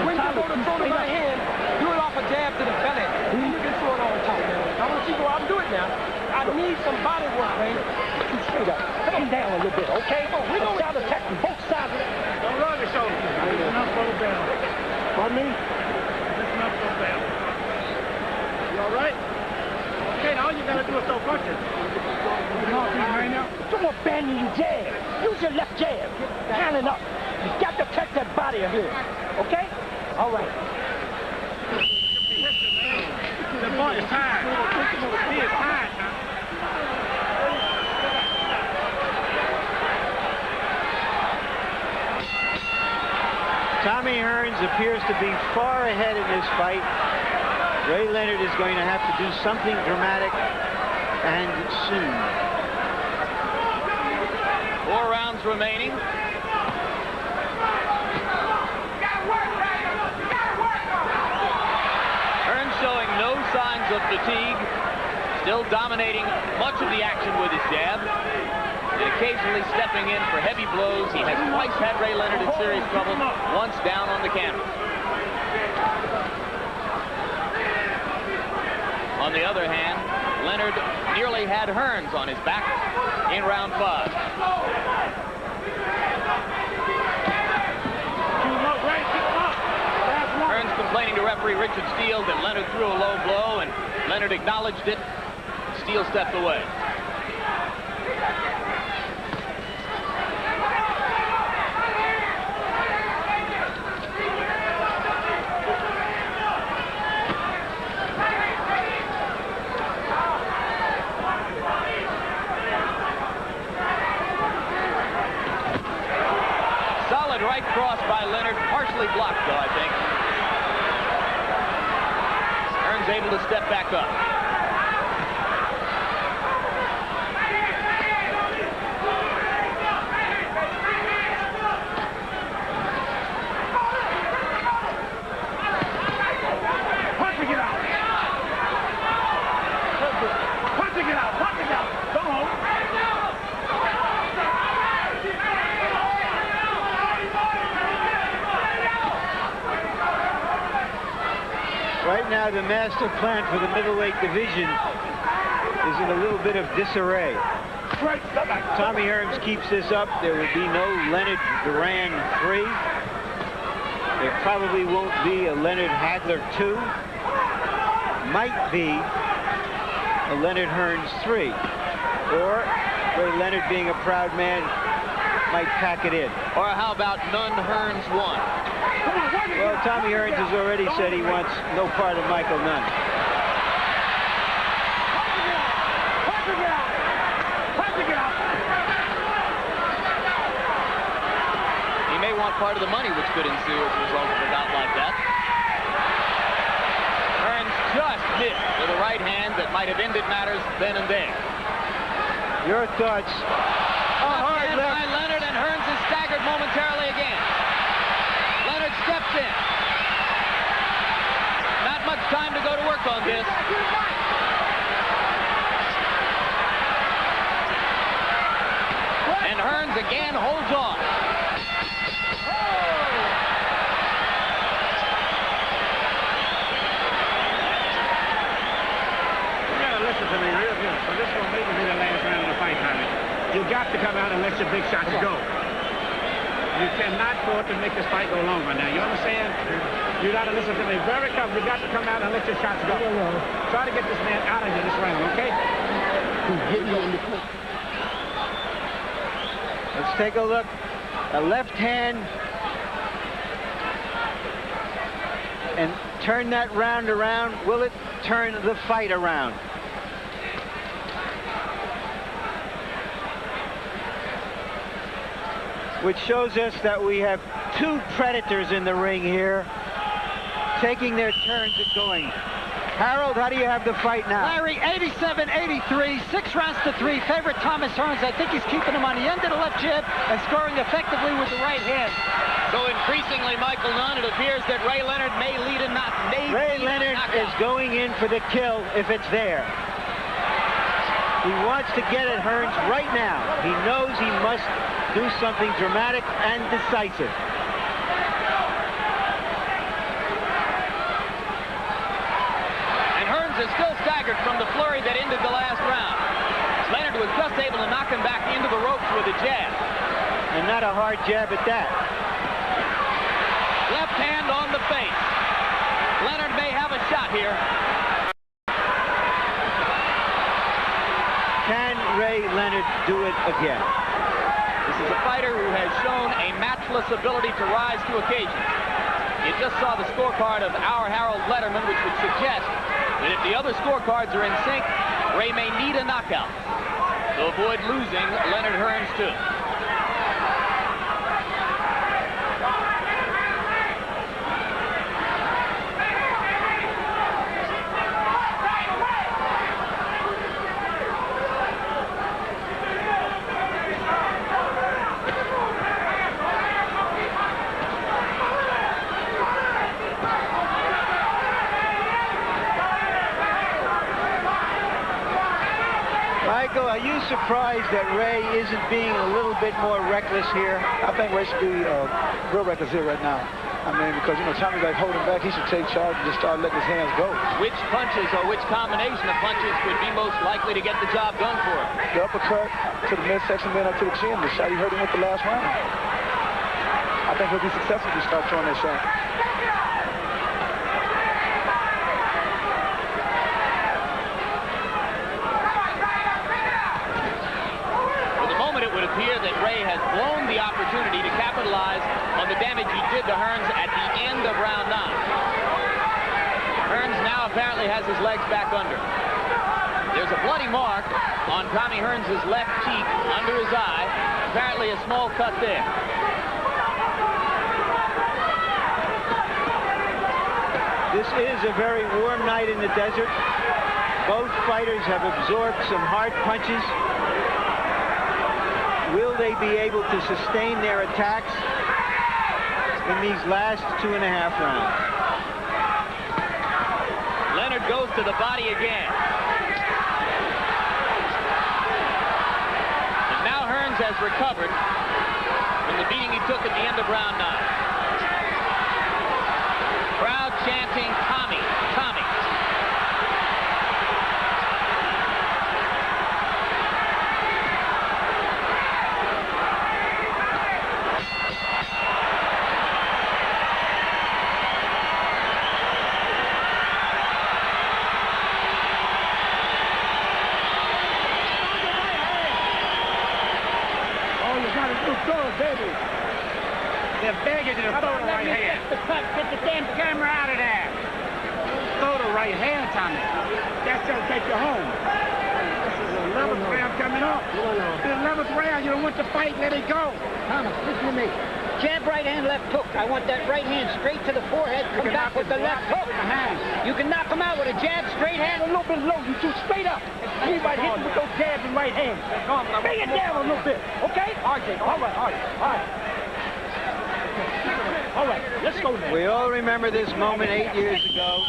When you go to throw the right hand, do it off a jab to the belly. You can throw it on top, man. I want you to go out and do it now. I need some body work, man. Get you straight up. Come down a little bit, okay? We know how to attack from both sides. Don't run your shoulders. Listen up, slow down. Pardon me? Listen up, slow down. You all right? Okay, now all you gotta do is throw punches. Right now? Don't want banging you jab. Use your left jab. Handing up. You got to protect that body of his. Okay? All right. The boy is tired. He is tired now. Tommy Hearns appears to be far ahead in this fight. Ray Leonard is going to have to do something dramatic and soon. 4 rounds remaining. Hearns showing no signs of fatigue, still dominating much of the action with his jab, and occasionally stepping in for heavy blows. He has twice had Ray Leonard in serious trouble, once down on the canvas. On the other hand, Leonard nearly had Hearns on his back in round 5. Hearns complaining to referee Richard Steele that Leonard threw a low blow, and Leonard acknowledged it. Steele stepped away. Solid right cross by Leonard, partially blocked though, I think. Hearns able to step back up. Punching it out. Punching it out. Punching it out. Don't hold. Right now, the master plan for the middleweight division is in a little bit of disarray. Tommy Hearns keeps this up. There will be no Leonard Duran 3. There probably won't be a Leonard Hagler 2. Might be a Leonard Hearns 3. Or Ray Leonard, being a proud man, might pack it in. Or how about none Hearns 1? Well, Tommy Hearns has already said he wants no part of Michael Nunn. He may want part of the money which could ensue as a result of a bout like that. Hearns just missed with a right hand that might have ended matters then and there. Your thoughts? Hard left by Leonard, and Hearns is staggered momentarily again. Leonard steps in. Not much time to go to work on this. And Hearns again holds on. You got to come out and let your big shots go. You cannot afford to make this fight go longer now. You understand? You got to listen to me very carefully. You got to come out and let your shots go. Try to get this man out of here this round, okay? Let's take a look. A left hand. And turn that round around. Will it turn the fight around? Which shows us that we have two predators in the ring here, taking their turns at going. Harold, how do you have the fight now? Larry, 87-83, 6 rounds to 3. Favorite Thomas Hearns. I think he's keeping him on the end of the left jab and scoring effectively with the right hand. So increasingly, Michael Nunn, it appears that Ray Leonard may lead a knockout. Ray Leonard is going in for the kill if it's there. He wants to get at Hearns right now. He knows he must do something dramatic and decisive. And Hearns is still staggered from the flurry that ended the last round. Leonard was just able to knock him back into the ropes with a jab. And not a hard jab at that. Left hand on the face. Leonard may have a shot here. Can Ray Leonard do it again? This is a fighter who has shown a matchless ability to rise to occasions. You just saw the scorecard of our Harold Letterman, which would suggest that if the other scorecards are in sync, Ray may need a knockout to avoid losing Leonard Hearns II. Michael, are you surprised that Ray isn't being a little bit more reckless here? I think Ray should be real reckless here right now. I mean, because, you know, Tommy's like holding back. He should take charge and just start letting his hands go. Which punches or which combination of punches would be most likely to get the job done for him? The uppercut to the midsection, then up to the chin. The shot he hurt him with the last round. I think he'll be successful if he starts throwing that shot. Appear that Ray has blown the opportunity to capitalize on the damage he did to Hearns at the end of round 9. Hearns now apparently has his legs back under. There's a bloody mark on Tommy Hearns' left cheek under his eye. Apparently a small cut there. This is a very warm night in the desert. Both fighters have absorbed some hard punches. Will they be able to sustain their attacks in these last 2.5 rounds? Leonard goes to the body again. And now Hearns has recovered from the beating he took at the end of round 9. Crowd chanting, Tommy, Tommy. They're begging you to throw the right hand. Get the damn camera out of there. Throw the right hand, Tommy. That's going to take you home. This is the 11th round coming up. The 11th round, you don't want to fight, let it go. Thomas, listen to me. Jab, right hand, left hook. I want that right hand straight to the forehead. Come back with the left hook. You can knock him out with a jab, straight hand. A little bit low. You shoot straight up. Anybody hit him with those jabs and right hands. Bring it down a little bit. Okay? All right, Jake. All right. All right, let's go now. We all remember this moment 8 years ago.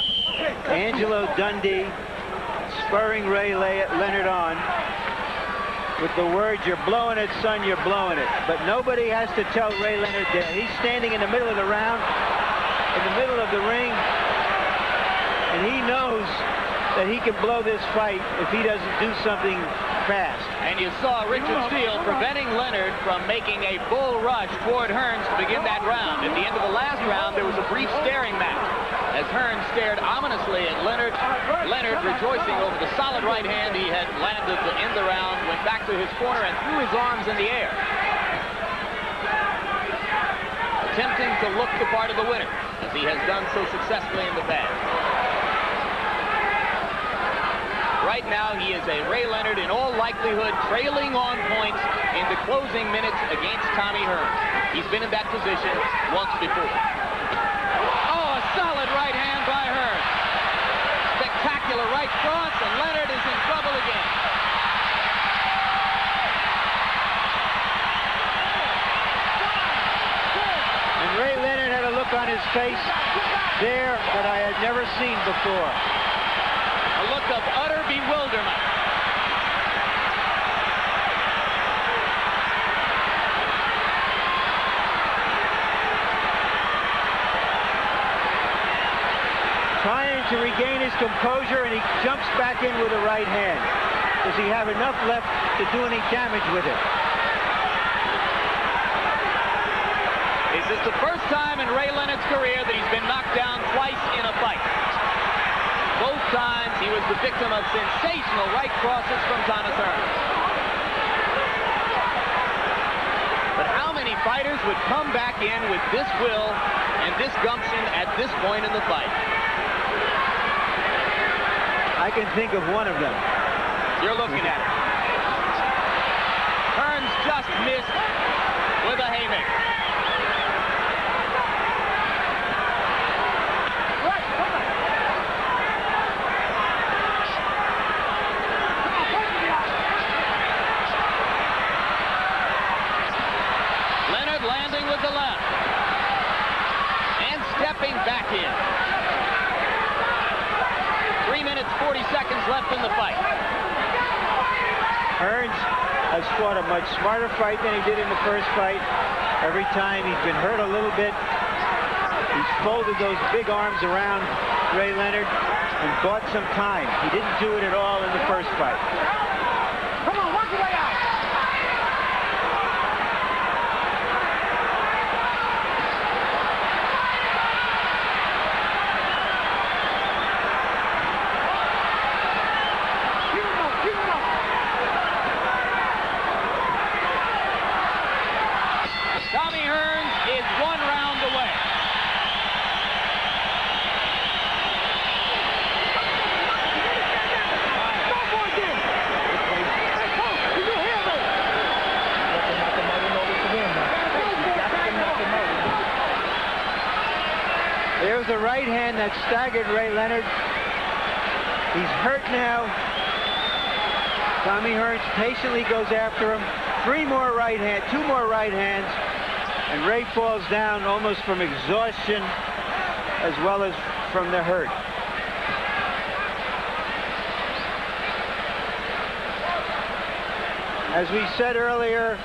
Angelo Dundee spurring Ray Leonard on with the words, "You're blowing it, son, you're blowing it." But nobody has to tell Ray Leonard that. He's standing in the middle of the round, in the middle of the ring, and he knows that he can blow this fight if he doesn't do something fast. And you saw Richard Steele preventing Leonard from making a bull rush toward Hearns to begin that round. At the end of the last round, there was a brief staring match as Hearns stared ominously at Leonard. Leonard, rejoicing over the solid right hand he had landed to end the round, went back to his corner and threw his arms in the air, attempting to look the part of the winner, as he has done so successfully in the past. Right now, he is a Ray Leonard, in all likelihood, trailing on points in the closing minutes against Tommy Hearns. He's been in that position once before. Oh, a solid right hand by Hearns. Spectacular right cross, and Leonard is in trouble again. And Ray Leonard had a look on his face there that I had never seen before. A look of utter bewilderment. Trying to regain his composure, and he jumps back in with a right hand. Does he have enough left to do any damage with it? This is the first time in Ray Leonard's career that he's been knocked down twice in a fight. Both times he was the victim of sensational right crosses from Thomas Hearns. But how many fighters would come back in with this will and this gumption at this point in the fight? I can think of one of them. You're looking at it. Hearns just missed with a haymaker. Leonard landing with the left. And stepping back in. 3 minutes, 40 seconds left in the fight. Hearns has fought a much smarter fight than he did in the first fight. Every time he's been hurt a little bit, he's folded those big arms around Ray Leonard and bought some time. He didn't do it at all in the first fight. Come on, work your way out. Tommy Hearns is 1 round away. There's a right hand that staggered Ray Leonard. He's hurt now. Tommy Hearns patiently goes after him. 2 more right hands. And Ray falls down almost from exhaustion as well as from the hurt. As we said earlier,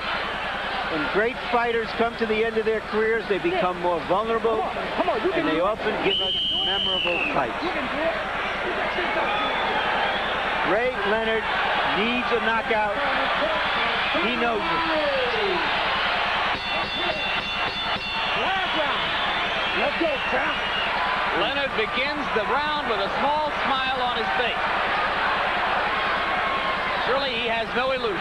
when great fighters come to the end of their careers, they become more vulnerable, and they often give us memorable fights. Ray Leonard needs a knockout. He knows it. Let's go, champ. Leonard begins the round with a small smile on his face. Surely he has no illusion.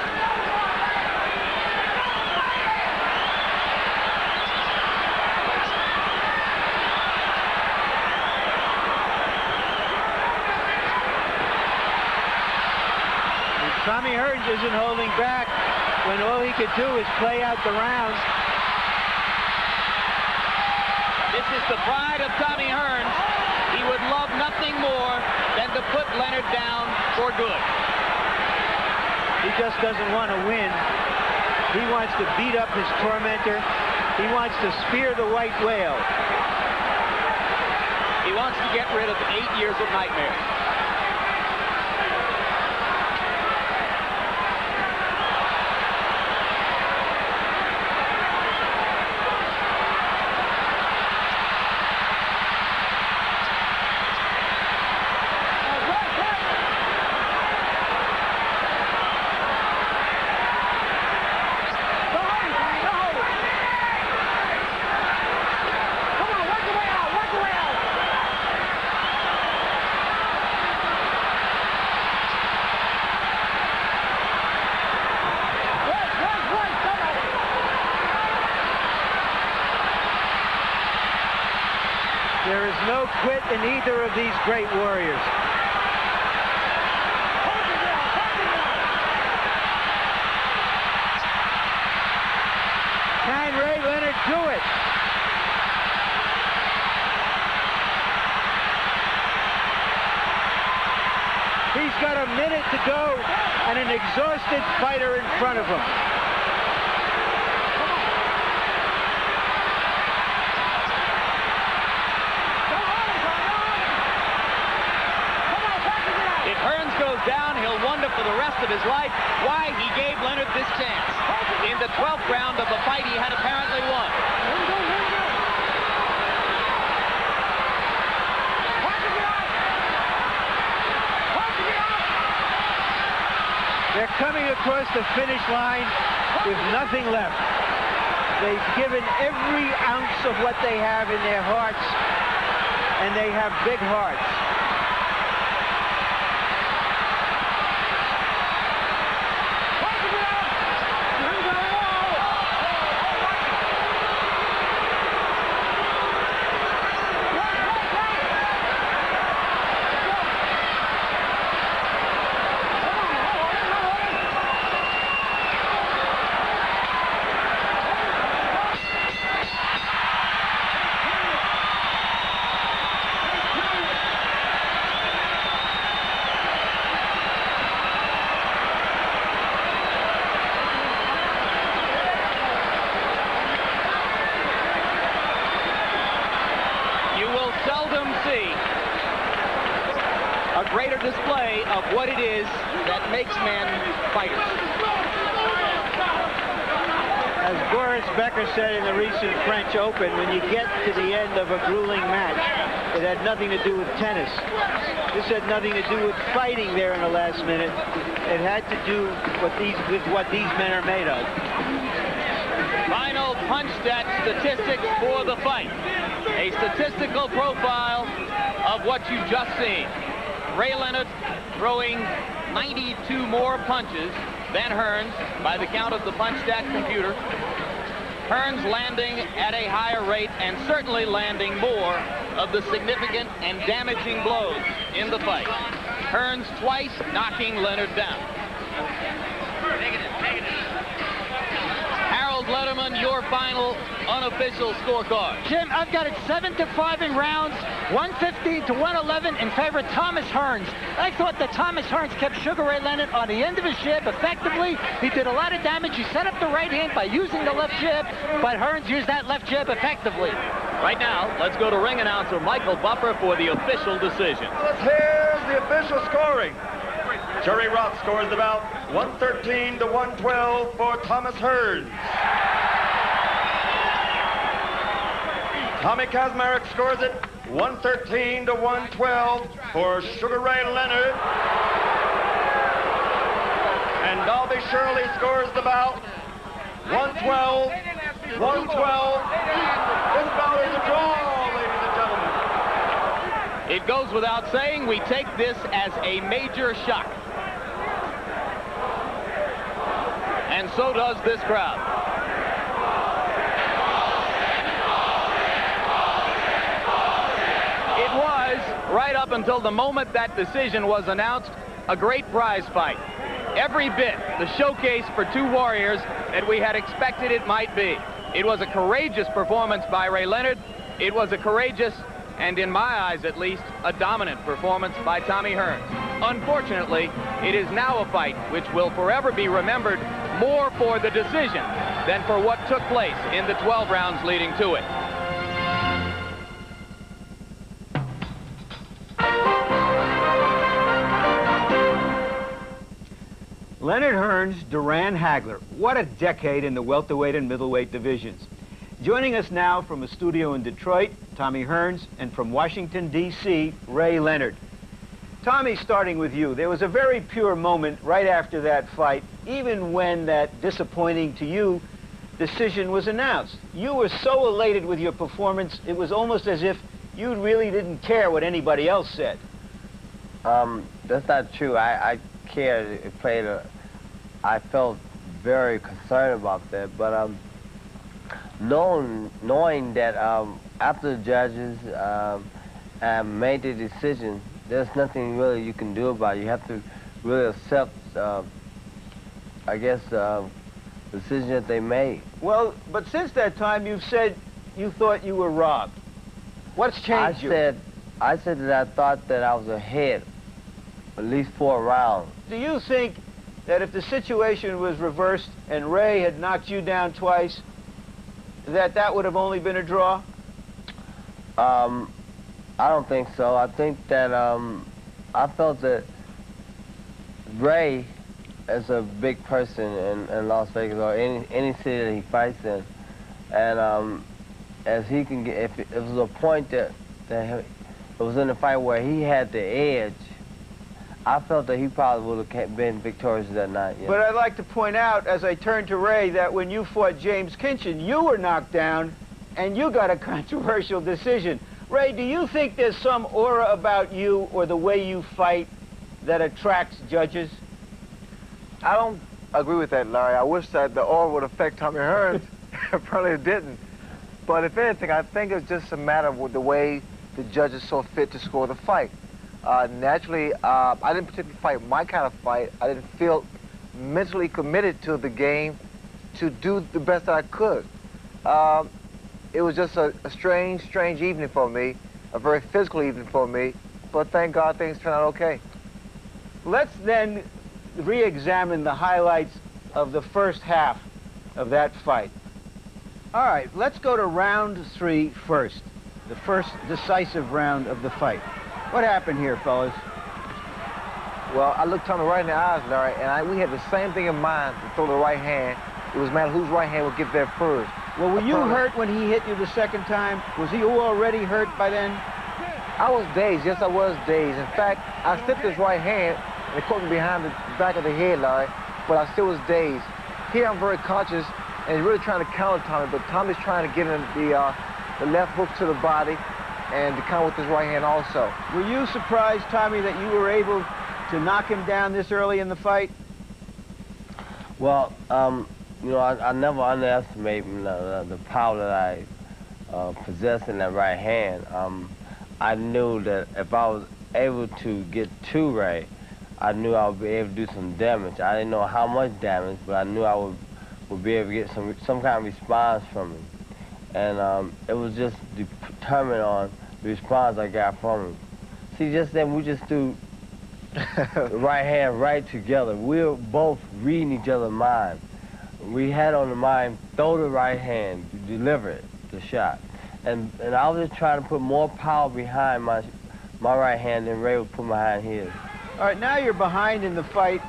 Tommy Hearns isn't holding back when all he could do is play out the round. This is the pride of Tommy Hearns. He would love nothing more than to put Leonard down for good. He just doesn't want to win. He wants to beat up his tormentor. He wants to spear the white whale. He wants to get rid of 8 years of nightmares. of these great warriors. Can Ray Leonard do it? He's got a minute to go and an exhausted fighter in front of him. If Hearns goes down, he'll wonder for the rest of his life why he gave Leonard this chance. In the 12th round of the fight, he had apparently won. They're coming across the finish line with nothing left. They've given every ounce of what they have in their hearts, and they have big hearts. Greater display of what it is that makes men fighters. As Boris Becker said in the recent French Open, when you get to the end of a grueling match, it had nothing to do with tennis. This had nothing to do with fighting there in the last minute. It had to do with what these men are made of. Final punch stat statistics for the fight. A statistical profile of what you've just seen. Ray Leonard throwing 92 more punches than Hearns by the count of the punch stat computer. Hearns landing at a higher rate and certainly landing more of the significant and damaging blows in the fight. Hearns twice knocking Leonard down. Harold Letterman, your final unofficial scorecard. Jim, I've got it 7-5 in rounds, 115 to 111 in favor of Thomas Hearns. I thought that Thomas Hearns kept Sugar Ray Leonard on the end of his jab effectively. He did a lot of damage. He set up the right hand by using the left jab, but Hearns used that left jab effectively. Right now, let's go to ring announcer Michael Buffer for the official decision. Here's the official scoring. Jerry Roth scores the bout 113 to 112 for Thomas Hearns. Tommy Kazmarek scores it 113 to 112 for Sugar Ray Leonard. And Dalby Shirley scores the bout 112, 112. This bout is a draw, ladies and gentlemen. It goes without saying, we take this as a major shock. And so does this crowd. It was, right up until the moment that decision was announced, a great prize fight. Every bit the showcase for two warriors that we had expected it might be. It was a courageous performance by Ray Leonard. It was a courageous, and in my eyes at least, a dominant performance by Tommy Hearns. Unfortunately, it is now a fight which will forever be remembered more for the decision than for what took place in the 12 rounds leading to it. Leonard Hearns, Duran Hagler. What a decade in the welterweight and middleweight divisions. Joining us now from a studio in Detroit, Tommy Hearns, and from Washington, D.C., Ray Leonard. Tommy, starting with you, there was a very pure moment right after that fight, even when that disappointing to you decision was announced. You were so elated with your performance, it was almost as if you really didn't care what anybody else said. That's not true. I cared. It played I felt very concerned about that, but knowing that after the judges, and made the decision, there's nothing really you can do about it. You have to really accept, I guess, the decision that they made. Well, but since that time, you've said you thought you were robbed. What's changed I said that I thought that I was ahead at least 4 rounds. Do you think that if the situation was reversed and Ray had knocked you down twice, that would have only been a draw? I don't think so. I think that I felt that Ray is a big person in Las Vegas or any city that he fights in, and as he can get, if it was a point that it was in the fight where he had the edge, I felt that he probably would have been victorious that night. Yeah. But I'd like to point out, as I turn to Ray, that when you fought James Kinchin, you were knocked down, and you got a controversial decision. Ray, do you think there's some aura about you or the way you fight that attracts judges? I don't agree with that, Larry. I wish that the aura would affect Tommy Hearns. Apparently it didn't. But if anything, I think it's just a matter of the way the judges saw fit to score the fight. Naturally, I didn't particularly fight my kind of fight. I didn't feel mentally committed to the game to do the best that I could. It was just a strange evening for me, a very physical evening for me, but thank God things turned out okay. Let's then re-examine the highlights of the first half of that fight. All right, let's go to round 3 first, the first decisive round of the fight. What happened here, fellas? Well, I looked Tommy right in the eyes, Larry, and we had the same thing in mind to throw the right hand. It was a matter whose right hand would get there first. Well, were you hurt when he hit you the second time? Was he already hurt by then? I was dazed. Yes, I was dazed. In fact, I slipped his right hand, and it caught me behind the back of the head, Larry, but I still was dazed. Here, I'm very conscious, and he's really trying to counter Tommy, but Tommy's trying to get in the left hook to the body and to counter with his right hand also. Were you surprised, Tommy, that you were able to knock him down this early in the fight? Well, you know, I never underestimate the power that I possess in that right hand. I knew that if I was able to get to Ray, I knew I would be able to do some damage. I didn't know how much damage, but I knew I would be able to get some kind of response from him. And it was just determined on the response I got from him. See, just then we just threw the right hand right together. We were both reading each other's mind. We had on the mind, throw the right hand, deliver it, the shot. And I was just trying to put more power behind my right hand than Ray would put behind his. All right, now you're behind in the fight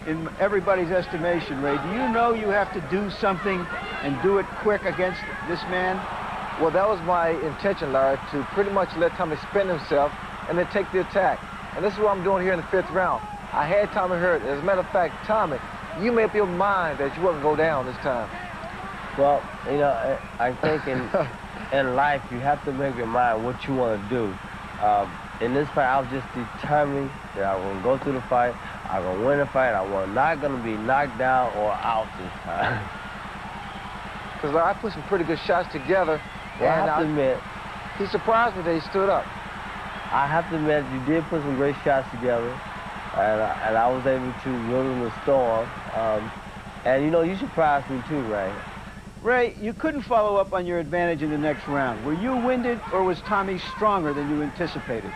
in everybody's estimation, Ray. Do you know you have to do something and do it quick against this man? Well, that was my intention, Larry, to pretty much let Tommy spin himself and then take the attack. And this is what I'm doing here in the 5th round. I had Tommy hurt. As a matter of fact, Tommy, you made up your mind that you wouldn't go down this time. Well, you know, I think in life you have to make your mind what you want to do. In this fight, I was just determined that I was going to go through the fight, I was going to win the fight, I was not going to be knocked down or out this time. Because I put some pretty good shots together, well, and I have to admit, he surprised me that he stood up. I have to admit, you did put some great shots together, and I was able to weather the storm. And you know, you surprised me too, Ray. Ray, you couldn't follow up on your advantage in the next round. Were you winded, or was Tommy stronger than you anticipated?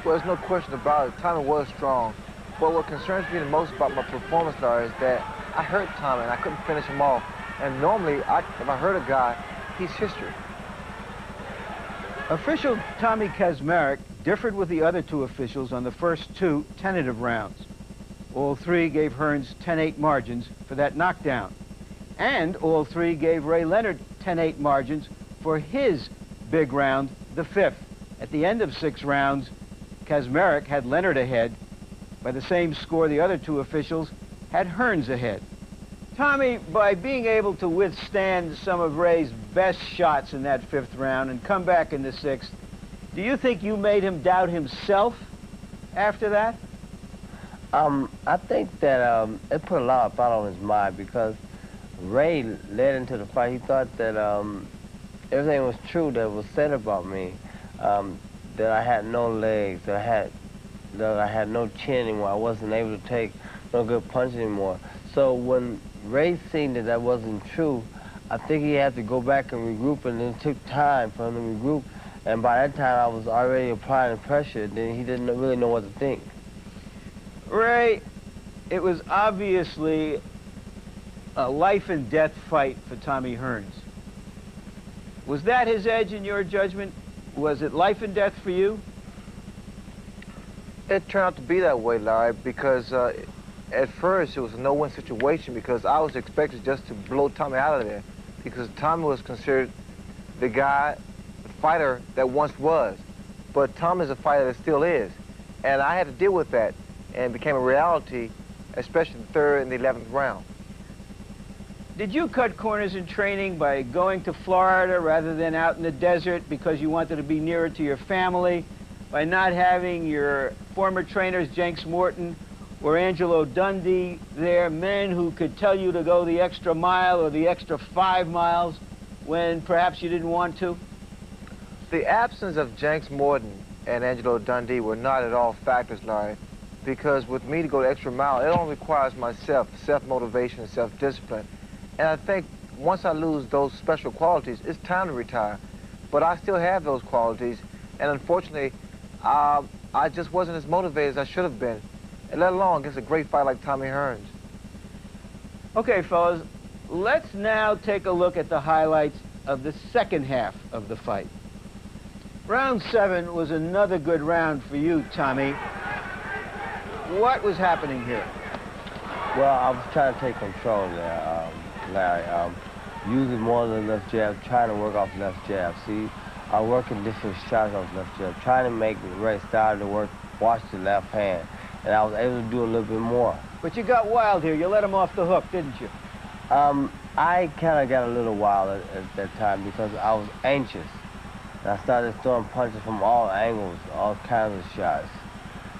Well, there's no question about it. Tommy was strong. But what concerns me the most about my performance, Larry, is that I hurt Tommy and I couldn't finish him off. And normally, if I hurt a guy, he's history. Official Tommy Kazmarek differed with the other 2 officials on the first 2 tentative rounds. All 3 gave Hearns 10-8 margins for that knockdown. And all 3 gave Ray Leonard 10-8 margins for his big round, the 5th. At the end of 6 rounds, Kazmarek had Leonard ahead. By the same score, the other 2 officials had Hearns ahead. Tommy, by being able to withstand some of Ray's best shots in that 5th round and come back in the 6th, do you think you made him doubt himself after that? I think that it put a lot of thought on his mind because Ray led into the fight. He thought that everything was true that was said about me. that I had no legs, that I had no chin anymore. I wasn't able to take no good punch anymore. So when Ray seen that that wasn't true, I think he had to go back and regroup, and it took time for him to regroup. And by that time, I was already applying the pressure. Then he didn't really know what to think. Ray, it was obviously a life and death fight for Tommy Hearns. Was that his edge in your judgment? Was it life and death for you? It turned out to be that way, Larry, because at first it was a no-win situation because I was expected just to blow Tommy out of there because Tommy was considered the guy, the fighter that once was. But Tom is a fighter that still is. And I had to deal with that, and it became a reality, especially the 3rd and the 11th round. Did you cut corners in training by going to Florida rather than out in the desert because you wanted to be nearer to your family? By not having your former trainers, Jenks Morton or Angelo Dundee there, men who could tell you to go the extra mile or the extra 5 miles when perhaps you didn't want to? The absence of Jenks Morton and Angelo Dundee were not at all factors, Larry, because with me to go the extra mile, it only requires myself, self-motivation and self-discipline. And I think once I lose those special qualities, it's time to retire. But I still have those qualities, and unfortunately, I just wasn't as motivated as I should have been, and let alone against a great fight like Tommy Hearns. Okay, fellas, let's now take a look at the highlights of the second half of the fight. Round 7 was another good round for you, Tommy. What was happening here? Well, I was trying to take control there, Larry. Using more of the left jab, trying to work off left jab. See, I work in different shots off left jab, trying to make Ray start to work, watch the left hand, and I was able to do a little bit more. But you got wild here. You let him off the hook, didn't you? I kind of got a little wild at that time because I was anxious. And I started throwing punches from all angles, all kinds of shots.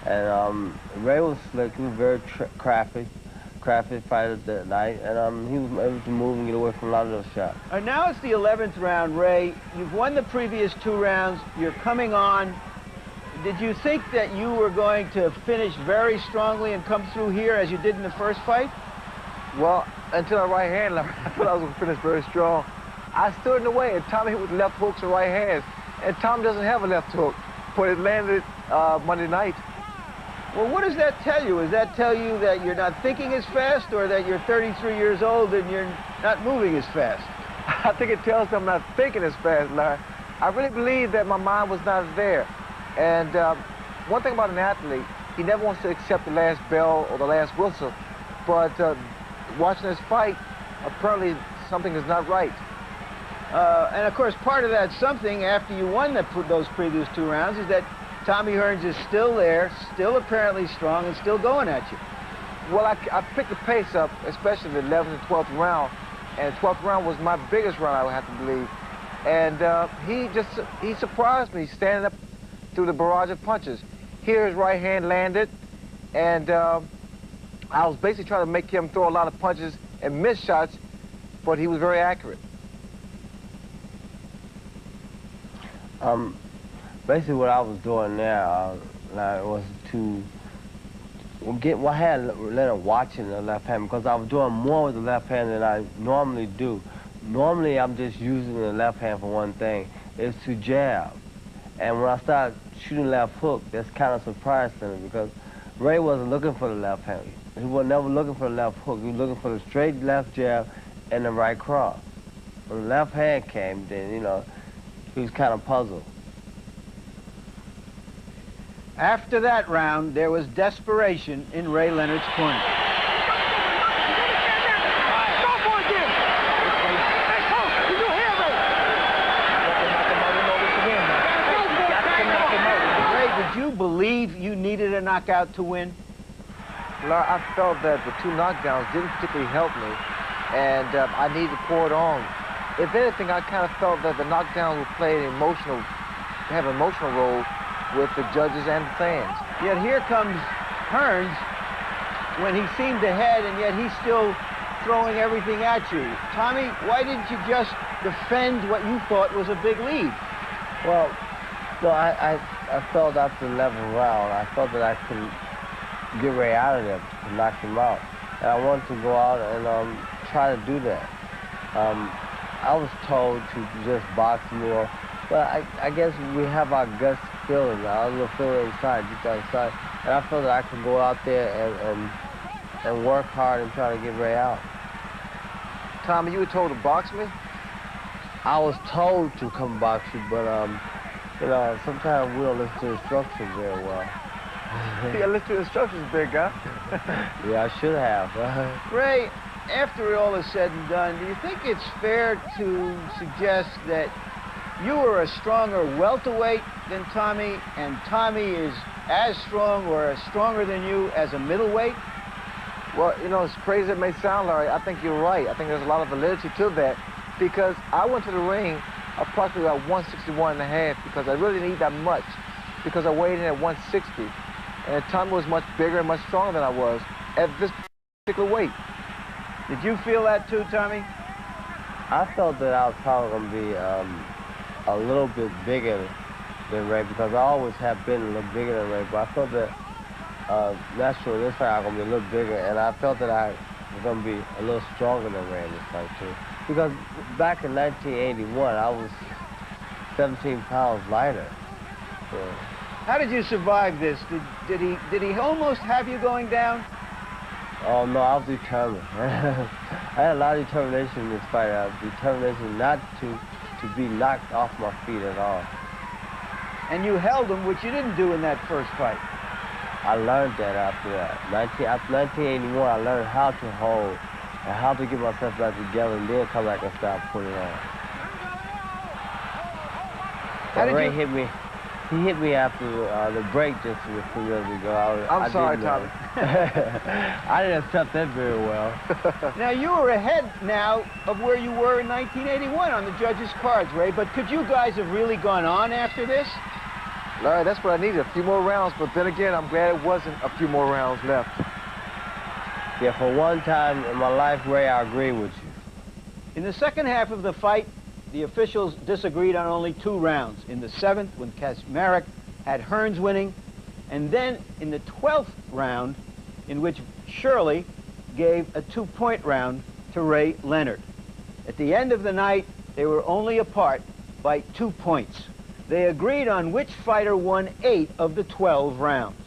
And Ray was slick. He was very crafty fighter that night, and he was able to move and get away from a lot of those shots. Now it's the 11th round, Ray. You've won the previous 2 rounds. You're coming on. Did you think that you were going to finish very strongly and come through here as you did in the first fight? Well, until a right hand, I thought I was going to finish very strong. I stood in the way, and Tommy hit with left hooks and right hands. And Tom doesn't have a left hook, but it landed Monday night. Well, what does that tell you? Does that tell you that you're not thinking as fast, or that you're 33 years old and you're not moving as fast? I think it tells them I'm not thinking as fast, Larry. I really believe that my mind was not there. And one thing about an athlete, he never wants to accept the last bell or the last whistle. But watching this fight, apparently something is not right. And of course, part of that something after you won those previous 2 rounds is that Tommy Hearns is still there, still apparently strong, and still going at you. Well, I picked the pace up, especially the 11th and 12th round. And the 12th round was my biggest round, I would have to believe. And he surprised me standing up through the barrage of punches. Here his right hand landed, and I was basically trying to make him throw a lot of punches and miss shots, but he was very accurate. Basically what I was doing there was to get what I had Leonard watching the left hand, because I was doing more with the left hand than I normally do. Normally I'm just using the left hand for one thing, is to jab. And when I started shooting left hook, that's kind of surprised to me because Ray wasn't looking for the left hand. He was never looking for the left hook. He was looking for the straight left jab and the right cross. When the left hand came, then, you know, he was kind of puzzled. After that round, there was desperation in Ray Leonard's corner. Ray, did you believe you needed a knockout to win? I felt that the 2 knockdowns didn't particularly help me, and I needed to pour it on. If anything, I kind of felt that the knockdowns would play an emotional role with the judges and the fans. Yet here comes Hearns when he seemed ahead, and yet he's still throwing everything at you. Tommy, why didn't you just defend what you thought was a big lead? Well, no, I felt after the 11th round, I felt that I could get Ray out of there to knock him out. And I wanted to go out and try to do that. I was told to just box more, but I guess we have our gut feeling, our little feeling inside, deep down inside. And I felt that I could go out there and work hard and try to get Ray out. Tommy, you were told to box me? I was told to come box you, but you know, sometimes we don't listen to instructions very well. Yeah, listen to instructions, big guy. Yeah, I should have. Ray, after all is said and done, do you think it's fair to suggest that you are a stronger welterweight than Tommy, and Tommy is as strong or as stronger than you as a middleweight? Well, you know, as crazy as it may sound, Larry, I think you're right. I think there's a lot of validity to that, because I went to the ring approximately about 161.5 because I really didn't eat that much, because I weighed in at 160. And Tommy was much bigger and much stronger than I was at this particular weight. Did you feel that too, Tommy? I felt that I was probably going to be a little bit bigger than Ray, because I always have been a little bigger than Ray, but I felt that naturally this fight I was going to be a little bigger, and I felt that I was going to be a little stronger than Ray in this fight too. Because back in 1981, I was 17 pounds lighter. So. How did you survive this? Did he almost have you going down? Oh no, I was determined. I had a lot of determination in this fight. I was determination not to be knocked off my feet at all. And you held him, which you didn't do in that first fight. I learned that after that. After 1981, I learned how to hold and how to get myself back together, and then come back and start putting on. Ray hit me. He hit me after the break just a few minutes ago. I'm sorry, Tommy. I didn't accept that very well. Now, you are ahead now of where you were in 1981 on the judges' cards, Ray, but could you guys have really gone on after this? Larry, that's what I needed, a few more rounds, but then again, I'm glad it wasn't a few more rounds left. Yeah, for one time in my life, Ray, I agree with you. In the second half of the fight, the officials disagreed on only 2 rounds. In the 7th, when Kaczmarek had Hearns winning, and then in the 12th round, in which Shirley gave a 2-point round to Ray Leonard. At the end of the night, they were only apart by 2 points. They agreed on which fighter won 8 of the 12 rounds.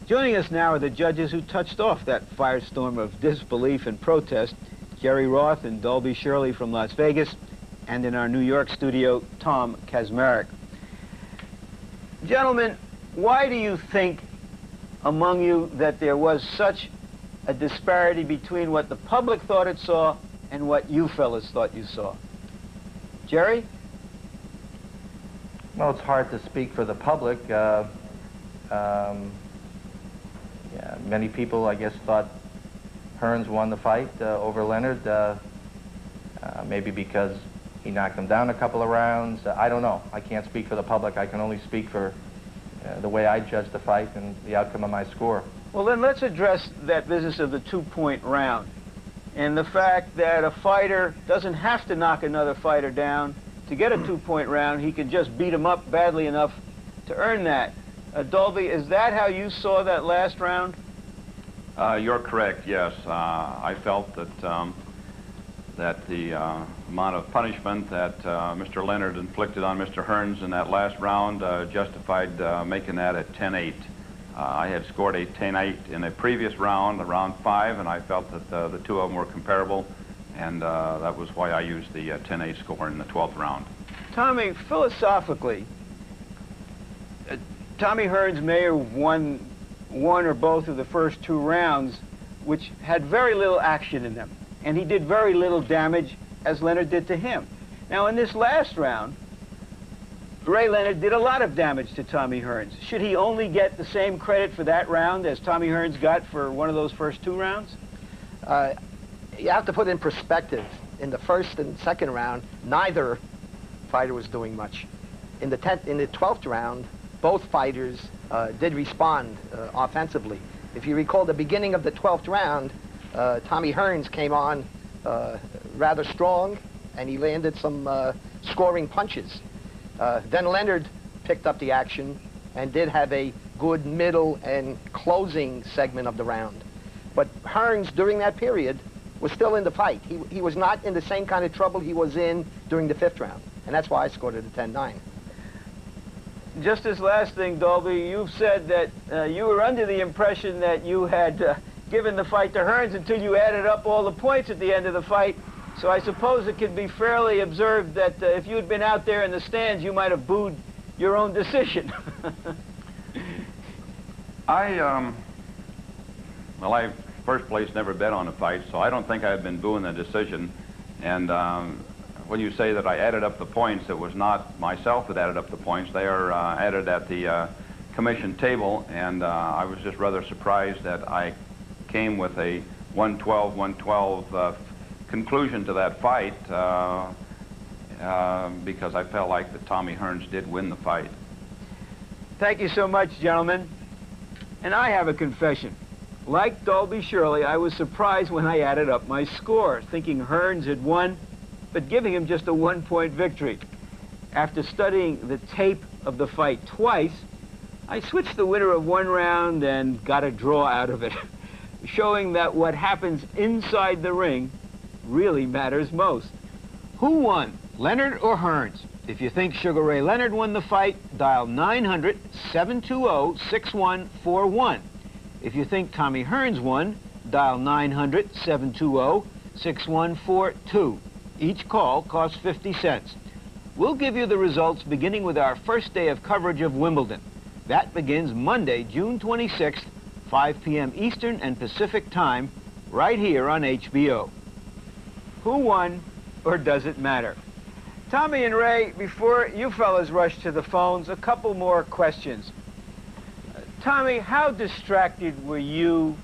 Joining us now are the judges who touched off that firestorm of disbelief and protest, Jerry Roth and Dolby Shirley from Las Vegas, and in our New York studio, Tom Kaczmarek. Gentlemen, why do you think among you that there was such a disparity between what the public thought it saw and what you fellas thought you saw? Jerry? Well, it's hard to speak for the public. Yeah, many people, I guess, thought Hearns won the fight over Leonard, maybe because he knocked him down a couple of rounds. I don't know. I can't speak for the public. I can only speak for the way I judge the fight and the outcome of my score. Well, then let's address that business of the 2-point round and the fact that a fighter doesn't have to knock another fighter down to get a 2-point round. He can just beat him up badly enough to earn that. Dolby, is that how you saw that last round? You're correct, yes. I felt that that the amount of punishment that Mr. Leonard inflicted on Mr. Hearns in that last round justified making that a 10-8. I had scored a 10-8 in a previous round, round 5, and I felt that the two of them were comparable, and that was why I used the 10-8 score in the 12th round. Tommy, philosophically, Tommy Hearns may have won one or both of the first 2 rounds, which had very little action in them. And he did very little damage, as Leonard did to him. Now, in this last round, Ray Leonard did a lot of damage to Tommy Hearns. Should he only get the same credit for that round as Tommy Hearns got for one of those first 2 rounds? You have to put it in perspective. In the first and second round, neither fighter was doing much. In the 12th round, both fighters did respond offensively. If you recall the beginning of the 12th round, Tommy Hearns came on rather strong, and he landed some scoring punches. Then Leonard picked up the action and did have a good middle and closing segment of the round. But Hearns, during that period, was still in the fight. He was not in the same kind of trouble he was in during the 5th round, and that's why I scored it a 10-9. Just this last thing, Dolby, you've said that you were under the impression that you had given the fight to Hearns until you added up all the points at the end of the fight. So I suppose it can be fairly observed that if you had been out there in the stands, you might have booed your own decision. Well, I first place never bet on a fight, so I don't think I've been booing the decision. And when you say that I added up the points, it was not myself that added up the points. They are added at the commission table, and I was just rather surprised that I came with a 112-112 conclusion to that fight because I felt like that Tommy Hearns did win the fight. Thank you so much, gentlemen. And I have a confession. Like Dolby Shirley, I was surprised when I added up my score, thinking Hearns had won, but giving him just a 1-point victory. After studying the tape of the fight twice, I switched the winner of one round and got a draw out of it, showing that what happens inside the ring really matters most. Who won, Leonard or Hearns? If you think Sugar Ray Leonard won the fight, dial 900-720-6141. If you think Tommy Hearns won, dial 900-720-6142. Each call costs 50 cents. We'll give you the results beginning with our first day of coverage of Wimbledon. That begins Monday, June 26th, 5 p.m. Eastern and Pacific Time, right here on HBO. Who won, or does it matter? Tommy and Ray, before you fellas rush to the phones, a couple more questions. Tommy, how distracted were you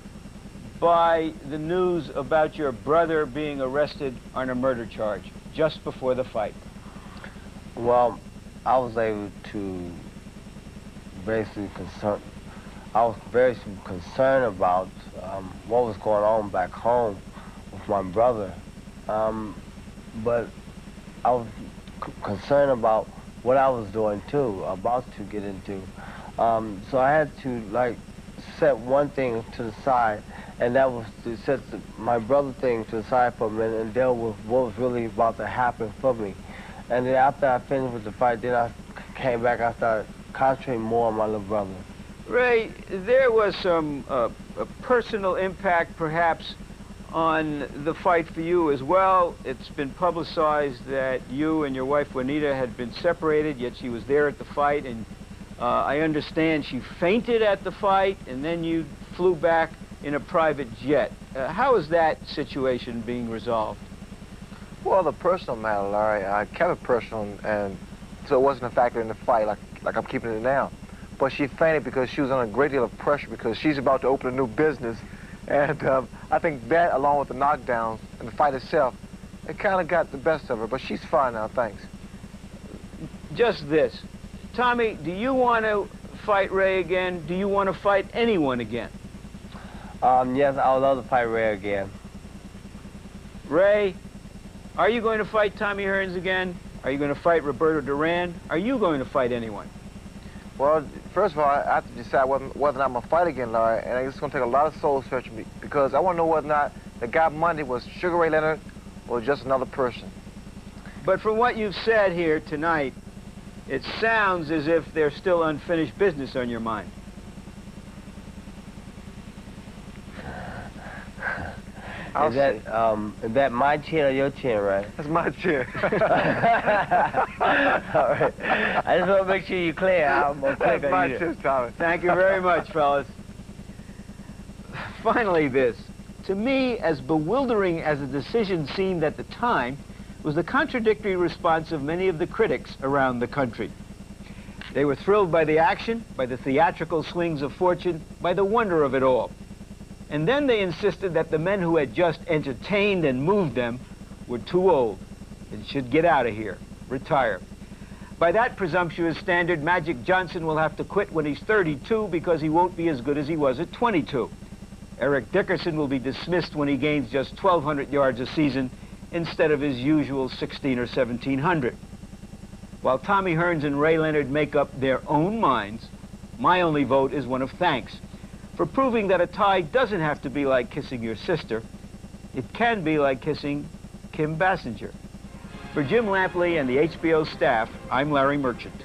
by the news about your brother being arrested on a murder charge just before the fight? Well, I was able to basically I was very concerned about what was going on back home with my brother. But I was concerned about what I was doing too, about to get into. So I had to set one thing to the side, and that was to set my brother thing to the side for a minute and deal with what was really about to happen for me. And then after I finished with the fight, then I came back, I started concentrating more on my little brother. Ray, there was some a personal impact perhaps on the fight for you as well. It's been publicized that you and your wife Juanita had been separated, yet she was there at the fight, and I understand she fainted at the fight, and then you flew back in a private jet. How is that situation being resolved? Well, the personal matter, Larry, I kept it personal, and so it wasn't a factor in the fight like I'm keeping it now. But she fainted because she was under a great deal of pressure because she's about to open a new business. And I think that, along with the knockdowns and the fight itself, it kind of got the best of her. But she's fine now, thanks. Just this. Tommy, do you want to fight Ray again? Do you want to fight anyone again? Yes, I would love to fight Ray again. Ray, are you going to fight Tommy Hearns again? Are you going to fight Roberto Duran? Are you going to fight anyone? Well, first of all, I have to decide whether or not I'm going to fight again, Larry, and it's going to take a lot of soul searching because I want to know whether or not the guy Monday was Sugar Ray Leonard or just another person. But from what you've said here tonight, it sounds as if there's still unfinished business on your mind. Is that my chin or your chin, right? That's my chin. All right. I just want to make sure you're clear. I'm going to click That's on my you. chin, Tommy. Thank you very much, fellas. Finally, this. To me, as bewildering as the decision seemed at the time, was the contradictory response of many of the critics around the country. They were thrilled by the action, by the theatrical swings of fortune, by the wonder of it all. And then they insisted that the men who had just entertained and moved them were too old and should get out of here, retire. By that presumptuous standard, Magic Johnson will have to quit when he's 32 because he won't be as good as he was at 22. Eric Dickerson will be dismissed when he gains just 1,200 yards a season instead of his usual 1,600 or 1,700. While Tommy Hearns and Ray Leonard make up their own minds, My only vote is one of thanks for proving that a tie doesn't have to be like kissing your sister. It can be like kissing Kim Basinger. For Jim Lampley and the HBO staff, I'm Larry Merchant.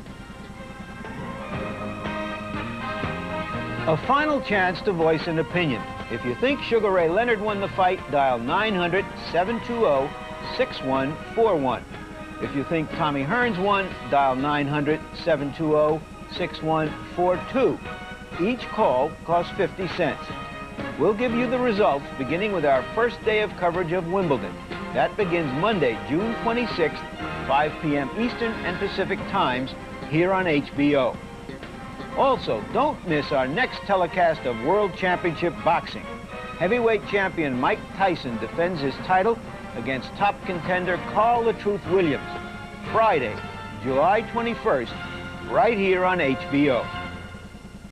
A final chance to voice an opinion. If you think Sugar Ray Leonard won the fight, dial 900-720-6141. If you think Tommy Hearns won, dial 900-720-6142. Each call costs 50 cents. We'll give you the results beginning with our first day of coverage of Wimbledon. That begins Monday, June 26th, 5 p.m. Eastern and Pacific times here on HBO. Also, don't miss our next telecast of World Championship Boxing. Heavyweight champion Mike Tyson defends his title against top contender Carl the Truth Williams. Friday, July 21st, right here on HBO.